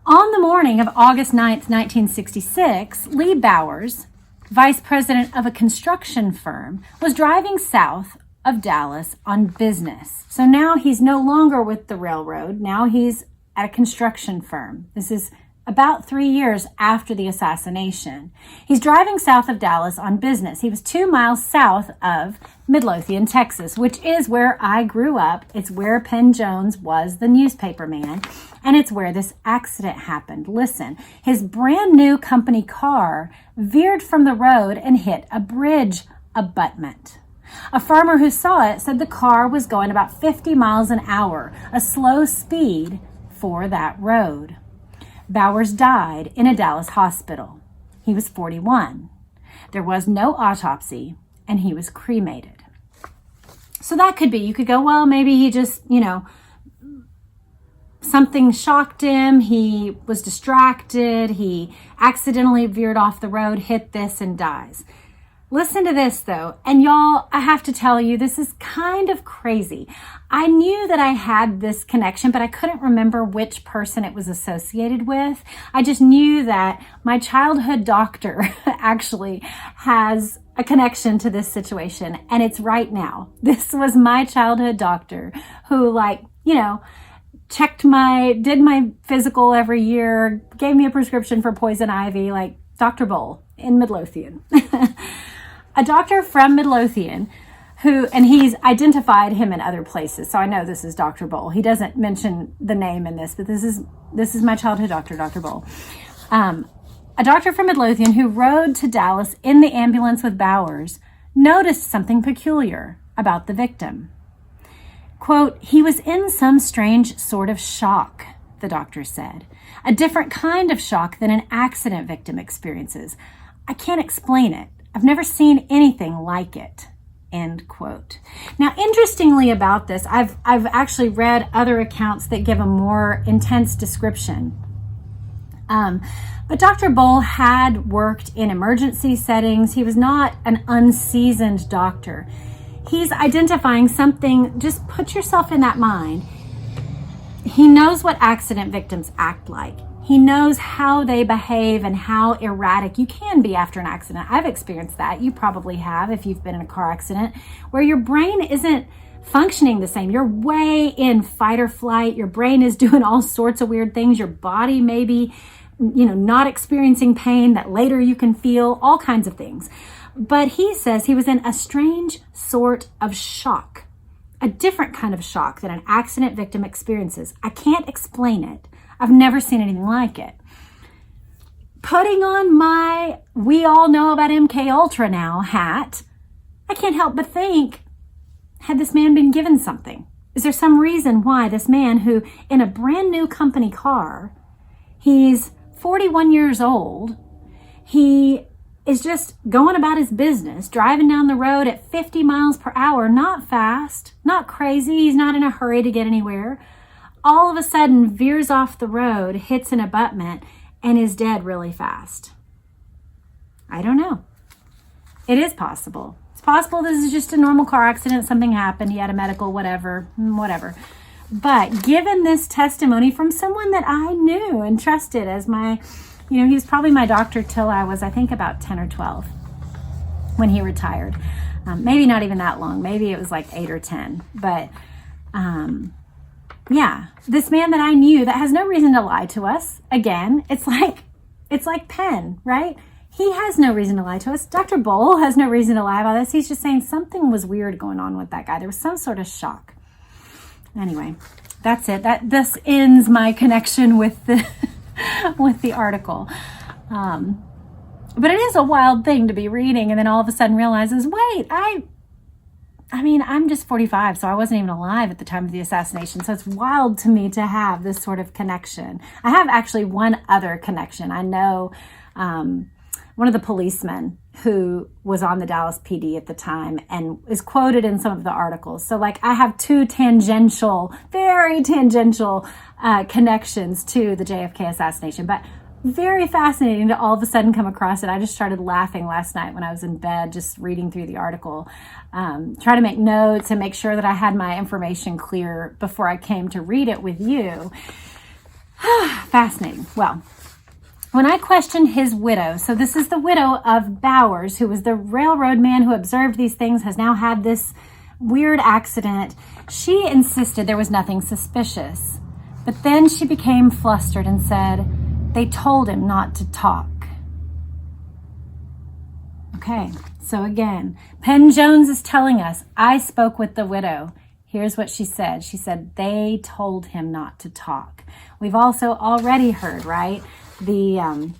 On the morning of August 9th, 1966, Lee Bowers, vice president of a construction firm, was driving south of Dallas on business. So now he's no longer with the railroad. Now he's at a construction firm. This is about 3 years after the assassination. He's driving south of Dallas on business. He was 2 miles south of Midlothian, Texas, which is where I grew up. It's where Penn Jones was the newspaper man, and it's where this accident happened. Listen, his brand new company car veered from the road and hit a bridge abutment. A farmer who saw it said the car was going about 50 miles an hour, a slow speed for that road. Bowers died in a Dallas hospital. He was 41. There was no autopsy, and he was cremated. So that could be, you could go, well, maybe he just, something shocked him. He was distracted. He accidentally veered off the road, hit this, and dies. Listen to this, though. And y'all, I have to tell you, this is kind of crazy. I knew that I had this connection, but I couldn't remember which person it was associated with. I just knew that my childhood doctor actually has a connection to this situation, and it's right now. This was my childhood doctor who, did my physical every year, gave me a prescription for poison ivy, like Dr. Bull in Midlothian. A doctor from Midlothian and he's identified him in other places. So I know this is Dr. Bull. He doesn't mention the name in this, but this is my childhood doctor, Dr. Bull. A doctor from Midlothian who rode to Dallas in the ambulance with Bowers noticed something peculiar about the victim. Quote, he was in some strange sort of shock, the doctor said. A different kind of shock than an accident victim experiences. I can't explain it. I've never seen anything like it, end quote. Now, interestingly about this, I've actually read other accounts that give a more intense description. But Dr. Bull had worked in emergency settings. He was not an unseasoned doctor. He's identifying something, just put yourself in that mind. He knows what accident victims act like. He knows how they behave and how erratic you can be after an accident. I've experienced that. You probably have if you've been in a car accident where your brain isn't functioning the same. You're way in fight or flight. Your brain is doing all sorts of weird things. Your body may be, not experiencing pain that later you can feel, all kinds of things. But he says he was in a strange sort of shock, a different kind of shock that an accident victim experiences. I can't explain it. I've never seen anything like it. Putting on my "we all know about MK Ultra now" hat, I can't help but think, had this man been given something? Is there some reason why this man who, in a brand new company car, he's 41 years old, he is just going about his business, driving down the road at 50 miles per hour, not fast, not crazy, he's not in a hurry to get anywhere, all of a sudden veers off the road, hits an abutment, and is dead really fast? I don't know. It is possible. It's possible this is just a normal car accident, something happened, he had a medical, whatever. But given this testimony from someone that I knew and trusted as my, he was probably my doctor till I was, I think, about 10 or 12 when he retired. Maybe not even that long. Maybe it was like 8 or 10. But yeah, this man that I knew that has no reason to lie to us. Again, it's like Penn, right? He has no reason to lie to us. Dr. Bowl has no reason to lie about this. He's just saying something was weird going on with that guy. There was some sort of shock. Anyway, that's it. This ends my connection with the with the article. But it is a wild thing to be reading and then all of a sudden realizes, wait, I'm just 45, so I wasn't even alive at the time of the assassination. So it's wild to me to have this sort of connection. I have actually one other connection. I know one of the policemen who was on the Dallas PD at the time and is quoted in some of the articles. So I have two very tangential connections to the JFK assassination, but very fascinating to all of a sudden come across it. I just started laughing last night when I was in bed, just reading through the article, trying to make notes and make sure that I had my information clear before I came to read it with you. Fascinating. Well, when I questioned his widow, so this is the widow of Bowers, who was the railroad man who observed these things, has now had this weird accident. She insisted there was nothing suspicious. But then she became flustered and said, they told him not to talk. Okay, so again, Penn Jones is telling us, I spoke with the widow. Here's what she said. She said, they told him not to talk. We've also already heard, right? The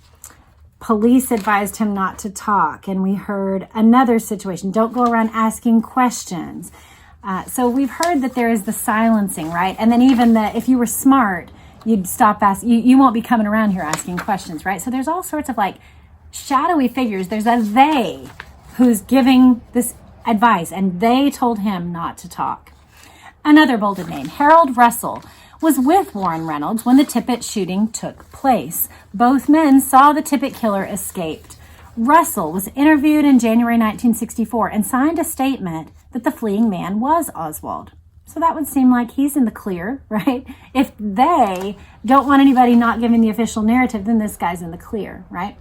police advised him not to talk. And we heard another situation. Don't go around asking questions. So we've heard that there is the silencing, right? And then even if you were smart, you'd stop asking. You won't be coming around here asking questions, right? So there's all sorts of shadowy figures. There's a they who's giving this advice, and they told him not to talk. Another bolded name, Harold Russell, was with Warren Reynolds when the Tippit shooting took place. Both men saw the Tippit killer escaped. Russell was interviewed in January 1964 and signed a statement that the fleeing man was Oswald. So that would seem like he's in the clear, right? If they don't want anybody not giving the official narrative, then this guy's in the clear, right?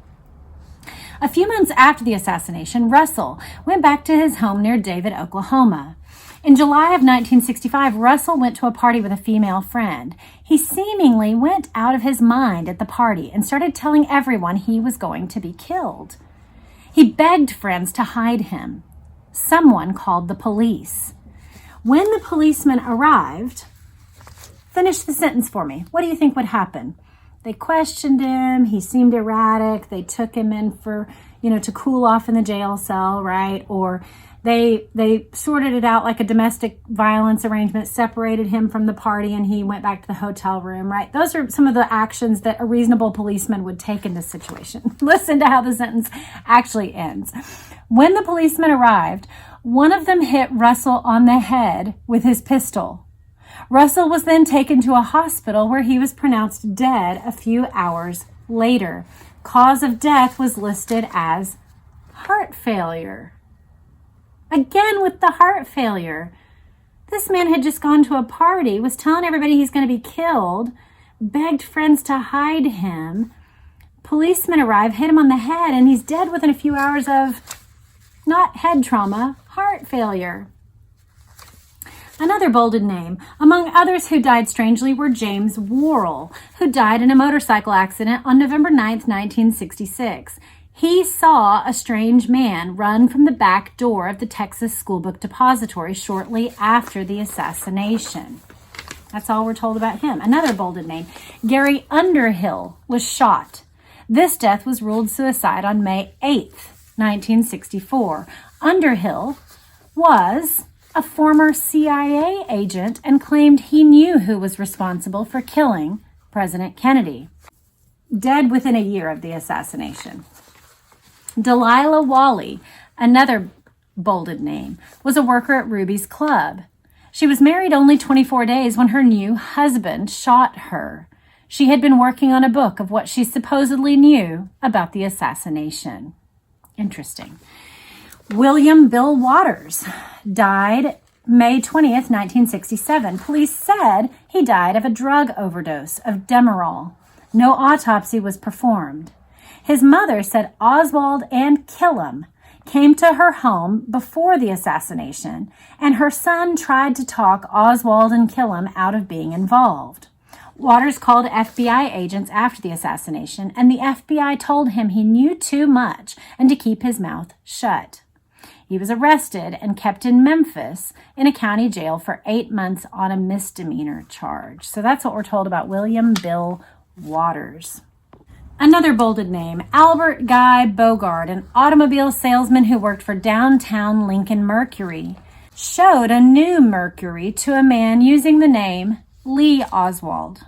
A few months after the assassination, Russell went back to his home near David, Oklahoma. In July of 1965, Russell went to a party with a female friend. He seemingly went out of his mind at the party and started telling everyone he was going to be killed. He begged friends to hide him. Someone called the police. When the policeman arrived, finish the sentence for me. What do you think would happen? They questioned him. He seemed erratic. They took him in for, to cool off in the jail cell, right? Or they sorted it out like a domestic violence arrangement, separated him from the party, and he went back to the hotel room, right? Those are some of the actions that a reasonable policeman would take in this situation. Listen to how the sentence actually ends. When the policeman arrived, one of them hit Russell on the head with his pistol. Russell was then taken to a hospital where he was pronounced dead a few hours later. Cause of death was listed as heart failure. Again with the heart failure. This man had just gone to a party, was telling everybody he's going to be killed, begged friends to hide him. Policemen arrive, hit him on the head, and he's dead within a few hours of not head trauma, heart failure. Another bolded name. Among others who died strangely were James Worrell, who died in a motorcycle accident on November 9th, 1966. He saw a strange man run from the back door of the Texas School Book Depository shortly after the assassination. That's all we're told about him. Another bolded name. Gary Underhill was shot. This death was ruled suicide on May 8th, 1964. Underhill was a former CIA agent and claimed he knew who was responsible for killing President Kennedy. Dead within a year of the assassination. Delilah Wally, another bolded name, was a worker at Ruby's Club. She was married only 24 days when her new husband shot her. She had been working on a book of what she supposedly knew about the assassination. Interesting. William Bill Waters died May 20th, 1967. Police said he died of a drug overdose of Demerol. No autopsy was performed. His mother said Oswald and Killum came to her home before the assassination, and her son tried to talk Oswald and Killum out of being involved. Waters called FBI agents after the assassination, and the FBI told him he knew too much and to keep his mouth shut. He was arrested and kept in Memphis in a county jail for 8 months on a misdemeanor charge. So that's what we're told about William Bill Waters. Another bolded name, Albert Guy Bogard, an automobile salesman who worked for downtown Lincoln Mercury, showed a new Mercury to a man using the name Lee Oswald.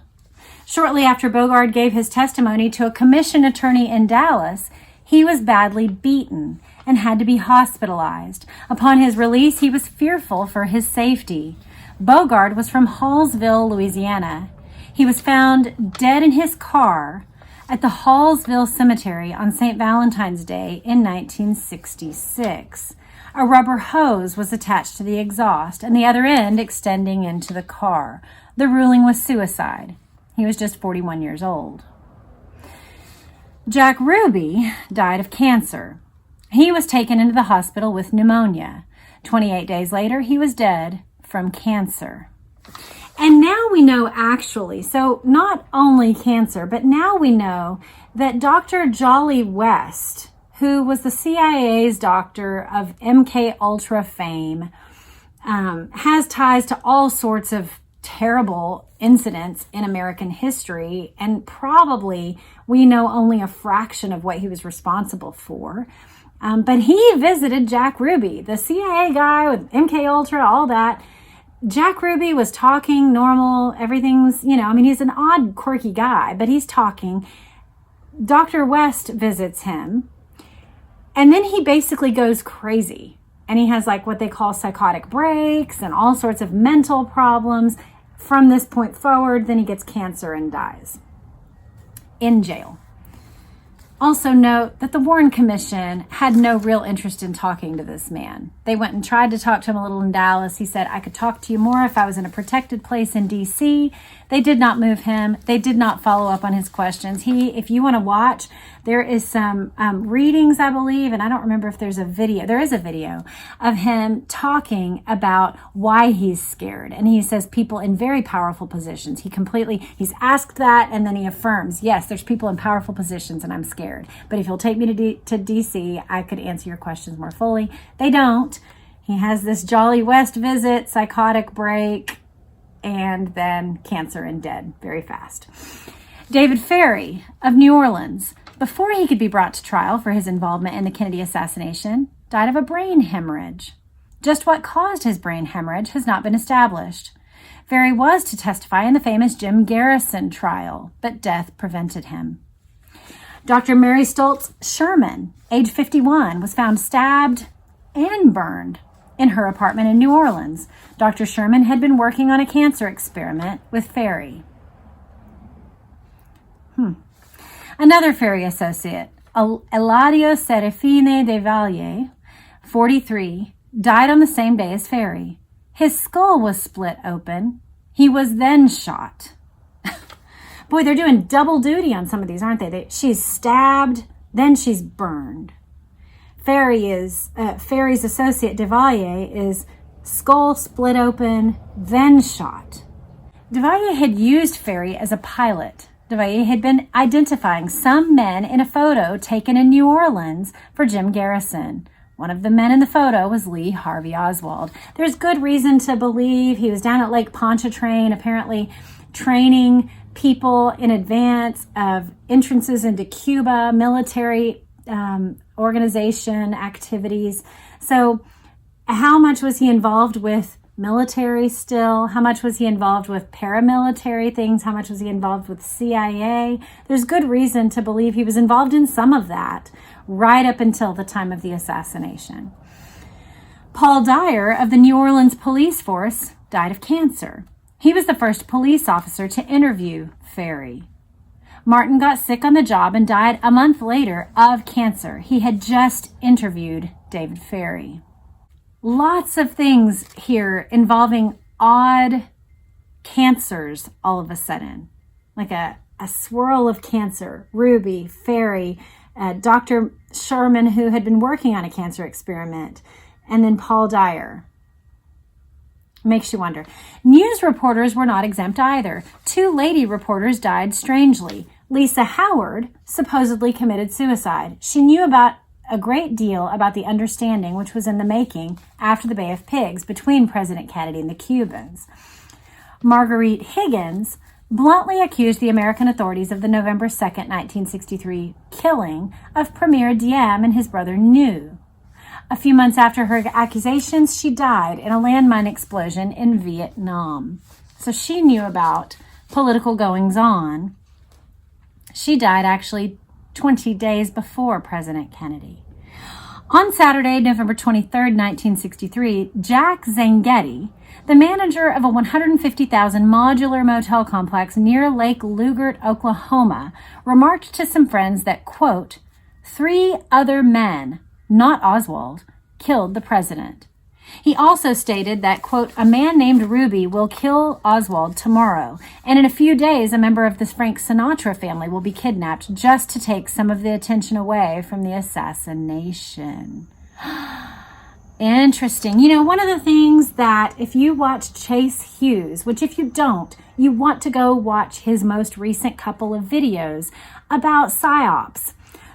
Shortly after Bogard gave his testimony to a commission attorney in Dallas, he was badly beaten and had to be hospitalized. Upon his release, he was fearful for his safety. Bogard was from Hallsville, Louisiana. He was found dead in his car at the Hallsville Cemetery on St. Valentine's Day in 1966. A rubber hose was attached to the exhaust and the other end extending into the car. The ruling was suicide. He was just 41 years old. Jack Ruby died of cancer. He was taken into the hospital with pneumonia. 28 days later, he was dead from cancer. And now we know actually, so not only cancer, but now we know that Dr. Jolly West, who was the CIA's doctor of MK Ultra fame, has ties to all sorts of terrible incidents in American history, and probably we know only a fraction of what he was responsible for. But he visited Jack Ruby, the CIA guy with MK Ultra, all that. Jack Ruby was talking normal, everything's, he's an odd, quirky guy, but he's talking. Dr. West visits him, and then he basically goes crazy. And he has like what they call psychotic breaks and all sorts of mental problems. From this point forward, then he gets cancer and dies in jail. Also note that the Warren Commission had no real interest in talking to this man. They went and tried to talk to him a little in Dallas. He said, I could talk to you more if I was in a protected place in D.C. They did not move him. They did not follow up on his questions. If you want to watch, there is some readings, I believe, and I don't remember if there's a video. There is a video of him talking about why he's scared. And he says people in very powerful positions. He's asked that, and then he affirms, yes, there's people in powerful positions and I'm scared. But if you'll take me to DC, I could answer your questions more fully. They don't. He has this Jolly West visit, psychotic break, and then cancer and dead very fast. David Ferry of New Orleans, before he could be brought to trial for his involvement in the Kennedy assassination, died of a brain hemorrhage. Just what caused his brain hemorrhage has not been established. Ferry was to testify in the famous Jim Garrison trial, but death prevented him. Dr. Mary Stoltz Sherman, age 51, was found stabbed and burned in her apartment in New Orleans. Dr. Sherman had been working on a cancer experiment with Ferry. Another Ferry associate, Eladio Serafine de Valle, 43, died on the same day as Ferry. His skull was split open. He was then shot. Boy, they're doing double duty on some of these, aren't they? She's stabbed, then she's burned. Ferry's associate Devalier is skull split open, then shot. Devalier had used Ferry as a pilot. Devalier had been identifying some men in a photo taken in New Orleans for Jim Garrison. One of the men in the photo was Lee Harvey Oswald. There's good reason to believe he was down at Lake Pontchartrain, apparently training people in advance of entrances into Cuba, military organization activities. So how much was he involved with military still? How much was he involved with paramilitary things? How much was he involved with CIA? There's good reason to believe he was involved in some of that right up until the time of the assassination. Paul Dyer of the New Orleans police force died of cancer. He was the first police officer to interview Ferry. Martin got sick on the job and died a month later of cancer. He had just interviewed David Ferry. Lots of things here involving odd cancers all of a sudden, like a swirl of cancer. Ruby, Ferry, Dr. Sherman, who had been working on a cancer experiment, and then Paul Dyer. Makes you wonder. News reporters were not exempt either. 2 lady reporters died strangely. Lisa Howard supposedly committed suicide. She knew about a great deal about the understanding which was in the making after the Bay of Pigs between President Kennedy and the Cubans. Marguerite Higgins bluntly accused the American authorities of the November 2nd, 1963 killing of Premier Diem and his brother New. A few months after her accusations, she died in a landmine explosion in Vietnam. So she knew about political goings-on. She died actually 20 days before President Kennedy. On Saturday, November 23rd, 1963, Jack Zangetti, the manager of a 150,000 modular motel complex near Lake Lugert, Oklahoma, remarked to some friends that, quote, 3 other men, not Oswald, killed the president. He also stated that, quote, a man named Ruby will kill Oswald tomorrow, and in a few days a member of the Frank Sinatra family will be kidnapped just to take some of the attention away from the assassination. Interesting. You know, one of the things that if you watch Chase Hughes, which if you don't, you want to go watch his most recent couple of videos about PSYOPs.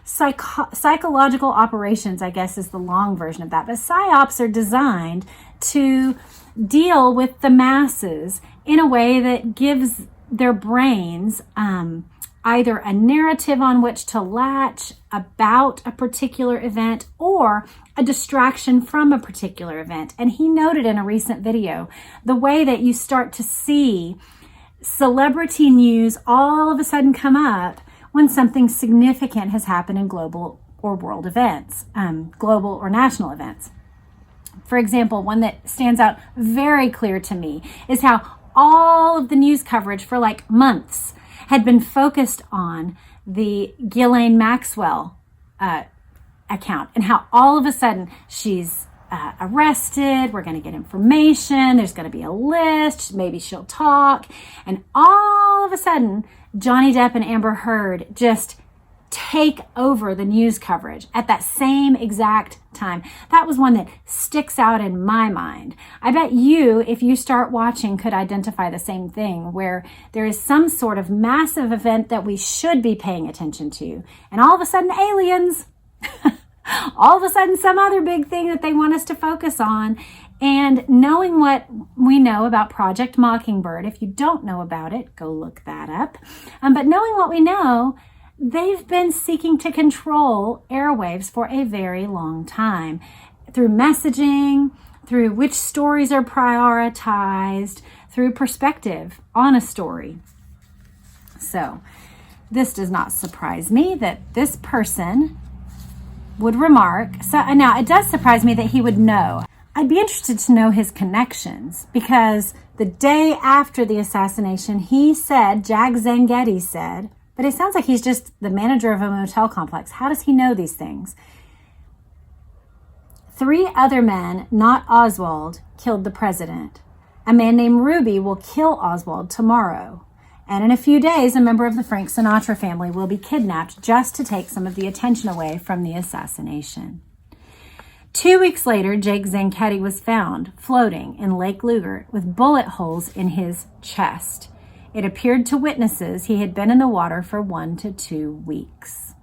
Psychological operations, I guess, is the long version of that. But PSYOPs are designed to deal with the masses in a way that gives their brains either a narrative on which to latch about a particular event or a distraction from a particular event. And he noted in a recent video the way that you start to see celebrity news all of a sudden come up when something significant has happened in global or world events, global or national events. For example, one that stands out very clear to me is how all of the news coverage for like months had been focused on the Ghislaine Maxwell account and how all of a sudden she's arrested, we're going to get information, there's going to be a list, maybe she'll talk, and all of a sudden Johnny Depp and Amber Heard just take over the news coverage at that same exact time. That was one that sticks out in my mind. I bet you, if you start watching, could identify the same thing, where there is some sort of massive event that we should be paying attention to, and all of a sudden aliens, all of a sudden some other big thing that they want us to focus on. And knowing what we know about Project Mockingbird, if you don't know about it, go look that up. But knowing what we know, they've been seeking to control airwaves for a very long time through messaging, through which stories are prioritized, through perspective on a story. So this does not surprise me that this person would remark. So now it does surprise me that he would know. I'd be interested to know his connections, because the day after the assassination, he said, Jack Zangetti said, but it sounds like he's just the manager of a motel complex. How does he know these things? 3 other men, not Oswald, killed the president. A man named Ruby will kill Oswald tomorrow. And in a few days, a member of the Frank Sinatra family will be kidnapped just to take some of the attention away from the assassination. 2 weeks later, Jake Zanchetti was found floating in Lake Lugert with bullet holes in his chest. It appeared to witnesses he had been in the water for 1 to 2 weeks.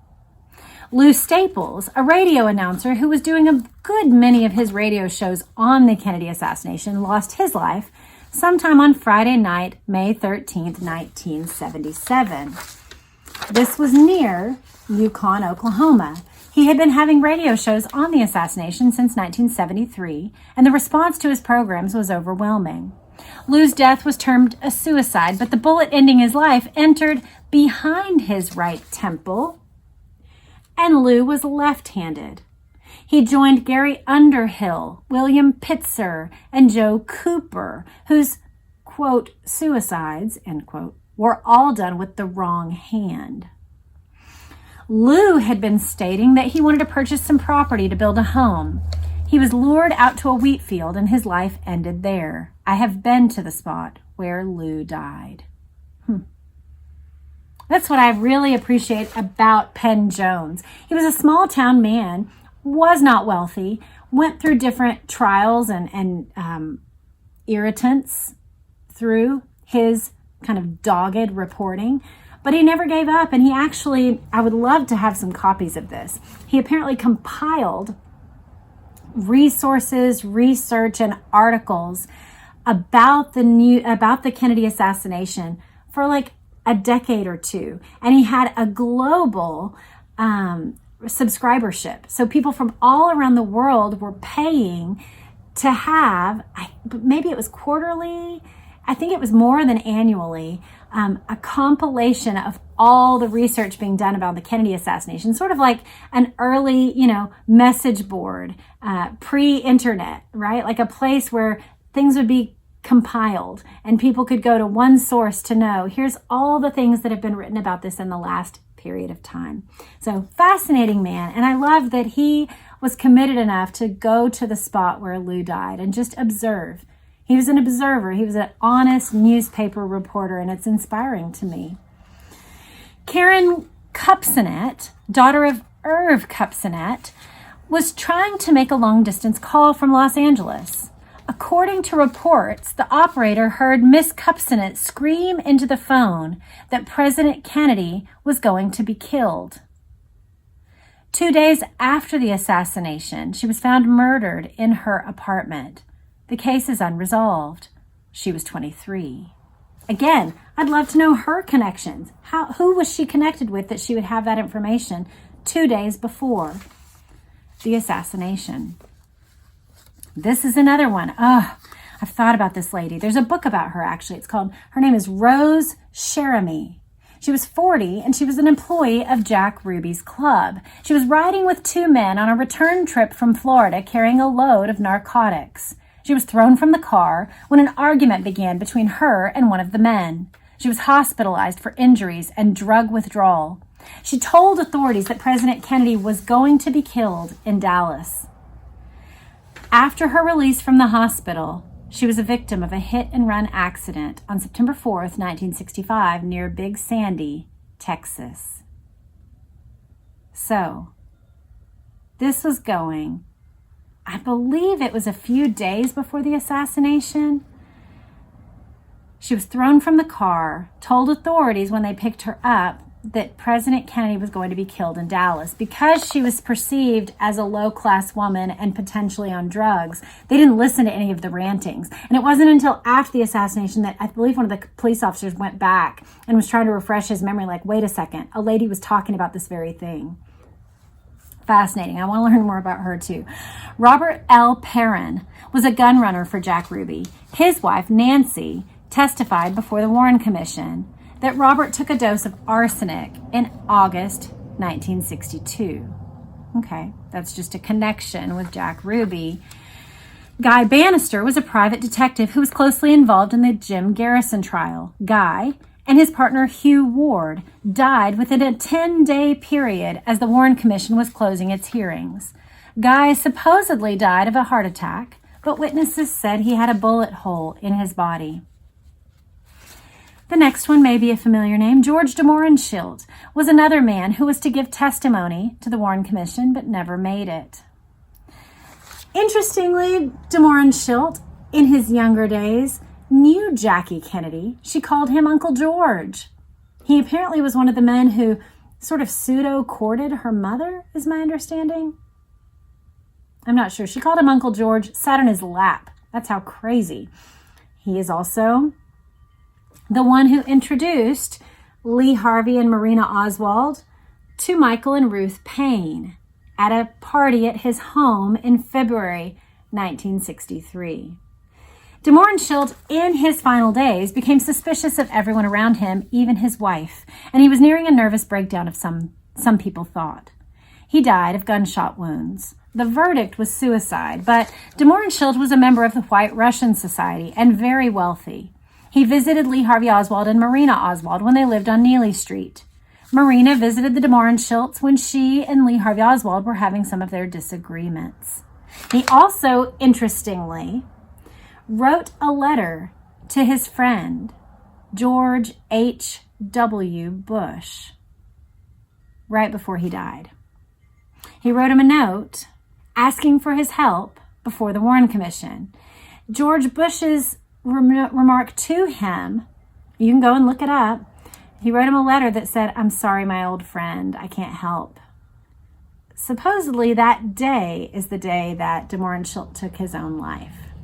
Lou Staples, a radio announcer who was doing a good many of his radio shows on the Kennedy assassination, lost his life sometime on Friday night, May 13th, 1977. This was near Yukon, Oklahoma. He had been having radio shows on the assassination since 1973, and the response to his programs was overwhelming. Lou's death was termed a suicide, but the bullet ending his life entered behind his right temple, and Lou was left-handed. He joined Gary Underhill, William Pitzer, and Joe Cooper, whose, quote, suicides, end quote, were all done with the wrong hand. Lou had been stating that he wanted to purchase some property to build a home. He was lured out to a wheat field and his life ended there. I have been to the spot where Lou died. That's what I really appreciate about Penn Jones. He was a small town man, was not wealthy, went through different trials and irritants through his kind of dogged reporting, but he never gave up. And he actually, I would love to have some copies of this. He apparently compiled resources, research, and articles about the Kennedy assassination for like a decade or two. And he had a global subscribership. So people from all around the world were paying to have, maybe it was quarterly, I think it was more than annually, a compilation of all the research being done about the Kennedy assassination, sort of like an early, message board, pre-internet, right? Like a place where things would be compiled and people could go to one source to know, here's all the things that have been written about this in the last period of time. So fascinating man. And I love that he was committed enough to go to the spot where Lou died and just observe. He was an observer. He was an honest newspaper reporter, and it's inspiring to me. Karen Kupcinet, daughter of Irv Kupcinet, was trying to make a long-distance call from Los Angeles. According to reports, the operator heard Miss Kupcinet scream into the phone that President Kennedy was going to be killed. 2 days after the assassination, she was found murdered in her apartment. The case is unresolved. She was 23. Again, I'd love to know her connections. Who was she connected with that she would have that information 2 days before the assassination? This is another one. I've thought about this lady. There's a book about her, actually. Her name is Rose Cherami. She was 40, and she was an employee of Jack Ruby's club. She was riding with 2 men on a return trip from Florida carrying a load of narcotics. She was thrown from the car when an argument began between her and one of the men. She was hospitalized for injuries and drug withdrawal. She told authorities that President Kennedy was going to be killed in Dallas. After her release from the hospital, she was a victim of a hit-and-run accident on September 4th, 1965, near Big Sandy, Texas. So, this was going, I believe it was a few days before the assassination. She was thrown from the car, told authorities when they picked her up that President Kennedy was going to be killed in Dallas. Because she was perceived as a low-class woman and potentially on drugs, they didn't listen to any of the rantings. And it wasn't until after the assassination that I believe one of the police officers went back and was trying to refresh his memory, like, wait a second, a lady was talking about this very thing. Fascinating. I want to learn more about her too. Robert L. Perrin was a gun runner for Jack Ruby. His wife, Nancy, testified before the Warren Commission that Robert took a dose of arsenic in August 1962. Okay, that's just a connection with Jack Ruby. Guy Bannister was a private detective who was closely involved in the Jim Garrison trial. Guy and his partner Hugh Ward died within a 10-day period as the Warren Commission was closing its hearings. Guy supposedly died of a heart attack, but witnesses said he had a bullet hole in his body. The next one may be a familiar name. George DeMohrenschildt was another man who was to give testimony to the Warren Commission but never made it. Interestingly, DeMohrenschildt, in his younger days, knew Jackie Kennedy. She called him Uncle George. He apparently was one of the men who sort of pseudo-courted her mother, is my understanding. I'm not sure. She called him Uncle George, sat on his lap. That's how crazy. He is also the one who introduced Lee Harvey and Marina Oswald to Michael and Ruth Payne at a party at his home in February 1963. DeMohrenschildt, in his final days, became suspicious of everyone around him, even his wife, and he was nearing a nervous breakdown, of some people thought. He died of gunshot wounds. The verdict was suicide, but DeMohrenschildt was a member of the White Russian Society and very wealthy. He visited Lee Harvey Oswald and Marina Oswald when they lived on Neely Street. Marina visited the DeMohrenschildts when she and Lee Harvey Oswald were having some of their disagreements. He also, interestingly, wrote a letter to his friend, George H.W. Bush, right before he died. He wrote him a note asking for his help before the Warren Commission. George Bush's remark to him, you can go and look it up, he wrote him a letter that said, "I'm sorry, my old friend, I can't help." Supposedly that day is the day that DeMohrenschildt took his own life.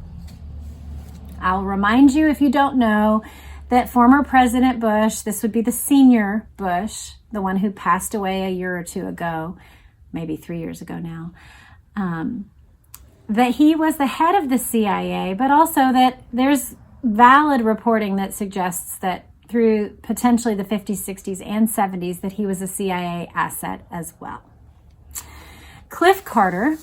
I'll remind you, if you don't know, that former President Bush, this would be the senior Bush, the one who passed away a year or two ago, maybe 3 years ago now, that he was the head of the CIA, but also that there's valid reporting that suggests that through potentially the 50s, 60s, and 70s, that he was a CIA asset as well. Cliff Carter,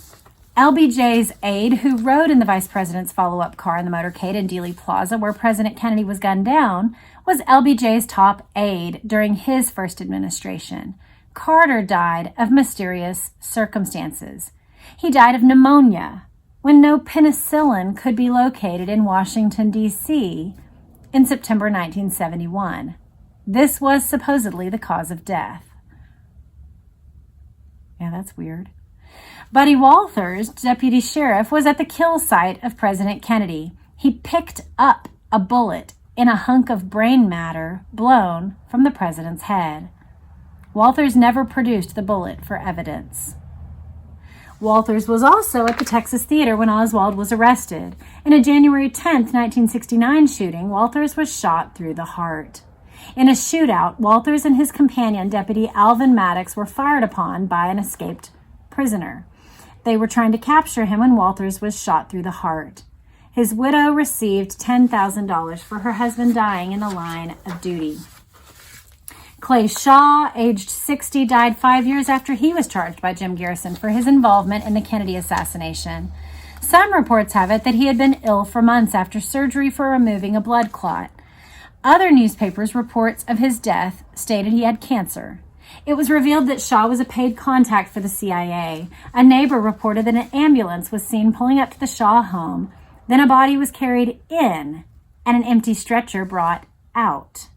LBJ's aide, who rode in the vice president's follow-up car in the motorcade in Dealey Plaza, where President Kennedy was gunned down, was LBJ's top aide during his first administration. Carter died of mysterious circumstances. He died of pneumonia when no penicillin could be located in Washington, D.C. in September 1971. This was supposedly the cause of death. Yeah, that's weird. Buddy Walters, deputy sheriff, was at the kill site of President Kennedy. He picked up a bullet in a hunk of brain matter blown from the president's head. Walters never produced the bullet for evidence. Walters was also at the Texas Theater when Oswald was arrested. In a January 10, 1969 shooting, Walters was shot through the heart. In a shootout, Walters and his companion, Deputy Alvin Maddox, were fired upon by an escaped prisoner. They were trying to capture him when Walters was shot through the heart. His widow received $10,000 for her husband dying in the line of duty. Clay Shaw, aged 60, died 5 years after he was charged by Jim Garrison for his involvement in the Kennedy assassination. Some reports have it that he had been ill for months after surgery for removing a blood clot. Other newspapers' reports of his death stated he had cancer. It was revealed that Shaw was a paid contact for the CIA. A neighbor reported that an ambulance was seen pulling up to the Shaw home. Then a body was carried in and an empty stretcher brought out.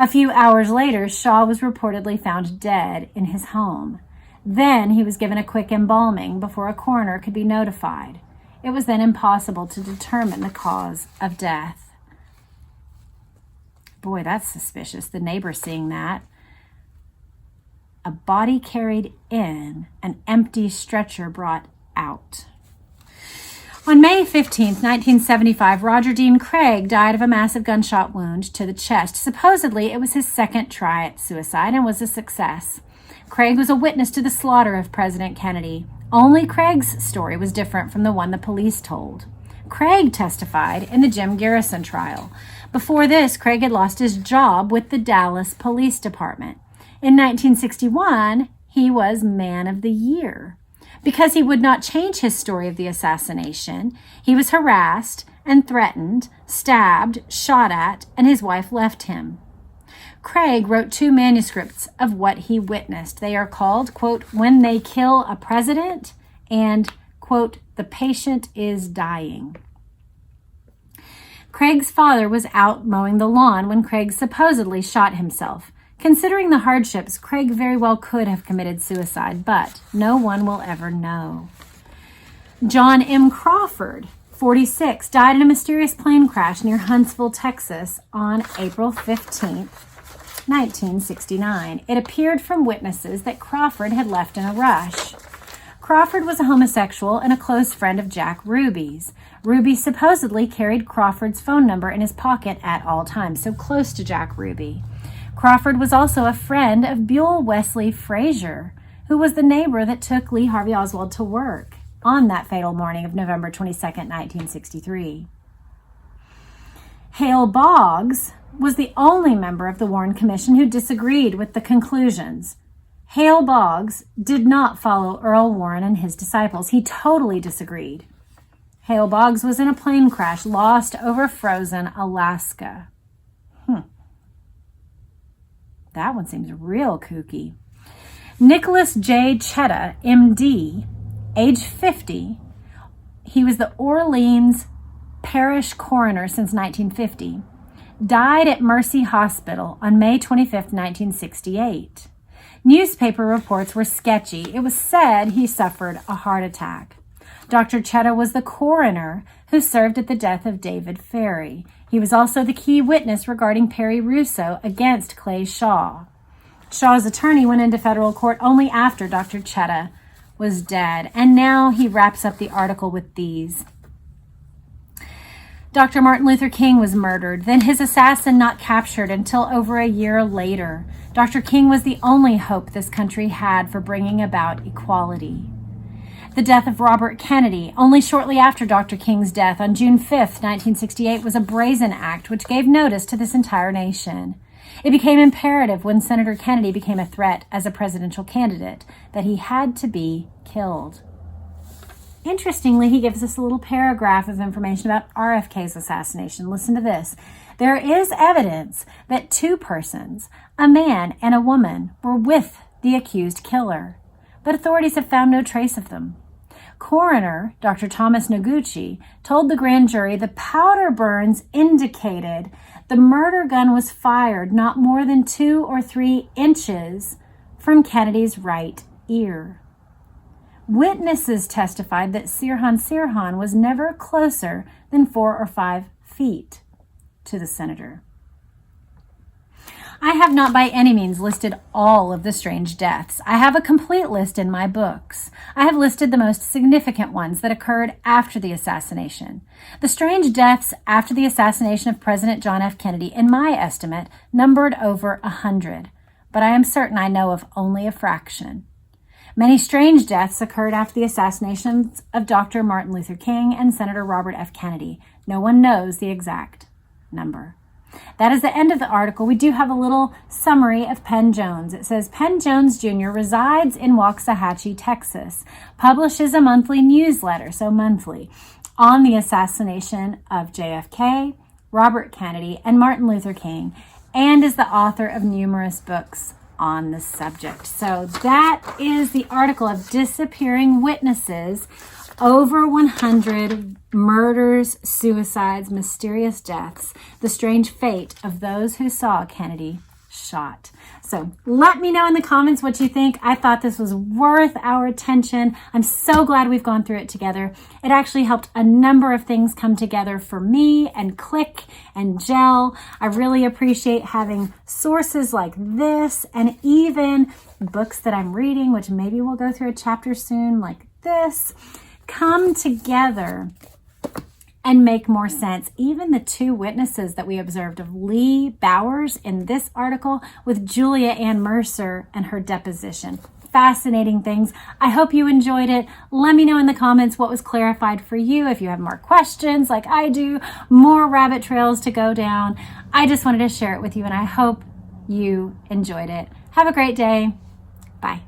A few hours later, Shaw was reportedly found dead in his home. Then he was given a quick embalming before a coroner could be notified. It was then impossible to determine the cause of death. Boy, that's suspicious, the neighbor seeing that. A body carried in, an empty stretcher brought out. On May 15, 1975, Roger Dean Craig died of a massive gunshot wound to the chest. Supposedly, it was his second try at suicide and was a success. Craig was a witness to the slaughter of President Kennedy. Only Craig's story was different from the one the police told. Craig testified in the Jim Garrison trial. Before this, Craig had lost his job with the Dallas Police Department. In 1961, he was Man of the Year. Because he would not change his story of the assassination, he was harassed and threatened, stabbed, shot at, and his wife left him. Craig wrote 2 manuscripts of what he witnessed. They are called, quote, "When They Kill a President," and, quote, "The Patient is Dying." Craig's father was out mowing the lawn when Craig supposedly shot himself. Considering the hardships, Craig very well could have committed suicide, but no one will ever know. John M. Crawford, 46, died in a mysterious plane crash near Huntsville, Texas on April 15, 1969. It appeared from witnesses that Crawford had left in a rush. Crawford was a homosexual and a close friend of Jack Ruby's. Ruby supposedly carried Crawford's phone number in his pocket at all times, so close to Jack Ruby. Crawford was also a friend of Buell Wesley Frazier, who was the neighbor that took Lee Harvey Oswald to work on that fatal morning of November 22, 1963. Hale Boggs was the only member of the Warren Commission who disagreed with the conclusions. Hale Boggs did not follow Earl Warren and his disciples. He totally disagreed. Hale Boggs was in a plane crash lost over frozen Alaska. That one seems real kooky. Nicholas J. Chetta, M.D., age 50. He was the Orleans Parish coroner since 1950. Died at Mercy Hospital on May 25, 1968. Newspaper reports were sketchy. It was said he suffered a heart attack. Dr. Chetta was the coroner who served at the death of David Ferry. He was also the key witness regarding Perry Russo against Clay Shaw. Shaw's attorney went into federal court only after Dr. Chetta was dead, and now he wraps up the article with these. Dr. Martin Luther King was murdered, then his assassin not captured until over a year later. Dr. King was the only hope this country had for bringing about equality. The death of Robert Kennedy, only shortly after Dr. King's death on June 5, 1968, was a brazen act which gave notice to this entire nation. It became imperative when Senator Kennedy became a threat as a presidential candidate that he had to be killed. Interestingly, he gives us a little paragraph of information about RFK's assassination. Listen to this. There is evidence that two persons, a man and a woman, were with the accused killer, but authorities have found no trace of them. Coroner Dr. Thomas Noguchi told the grand jury the powder burns indicated the murder gun was fired not more than 2 or 3 inches from Kennedy's right ear. Witnesses testified that Sirhan was never closer than 4 or 5 feet to the senator. I have not by any means listed all of the strange deaths. I have a complete list in my books. I have listed the most significant ones that occurred after the assassination. The strange deaths after the assassination of President John F. Kennedy, in my estimate, numbered over 100, but I am certain I know of only a fraction. Many strange deaths occurred after the assassinations of Dr. Martin Luther King and Senator Robert F. Kennedy. No one knows the exact number. That is the end of the article. We do have a little summary of Penn Jones. It says, Penn Jones Jr. resides in Waxahachie, Texas, publishes a monthly newsletter, so monthly, on the assassination of JFK, Robert Kennedy, and Martin Luther King, and is the author of numerous books on the subject. So that is the article of Disappearing Witnesses, over 100 murders, suicides, mysterious deaths, the strange fate of those who saw Kennedy shot. So let me know in the comments what you think. I thought this was worth our attention. I'm so glad we've gone through it together. It actually helped a number of things come together for me and click and gel. I really appreciate having sources like this and even books that I'm reading, which maybe we'll go through a chapter soon like this, come together and make more sense. Even the 2 witnesses that we observed of Lee Bowers in this article with Julia Ann Mercer and her deposition. Fascinating things. I hope you enjoyed it. Let me know in the comments what was clarified for you. If you have more questions like I do, more rabbit trails to go down. I just wanted to share it with you and I hope you enjoyed it. Have a great day. Bye.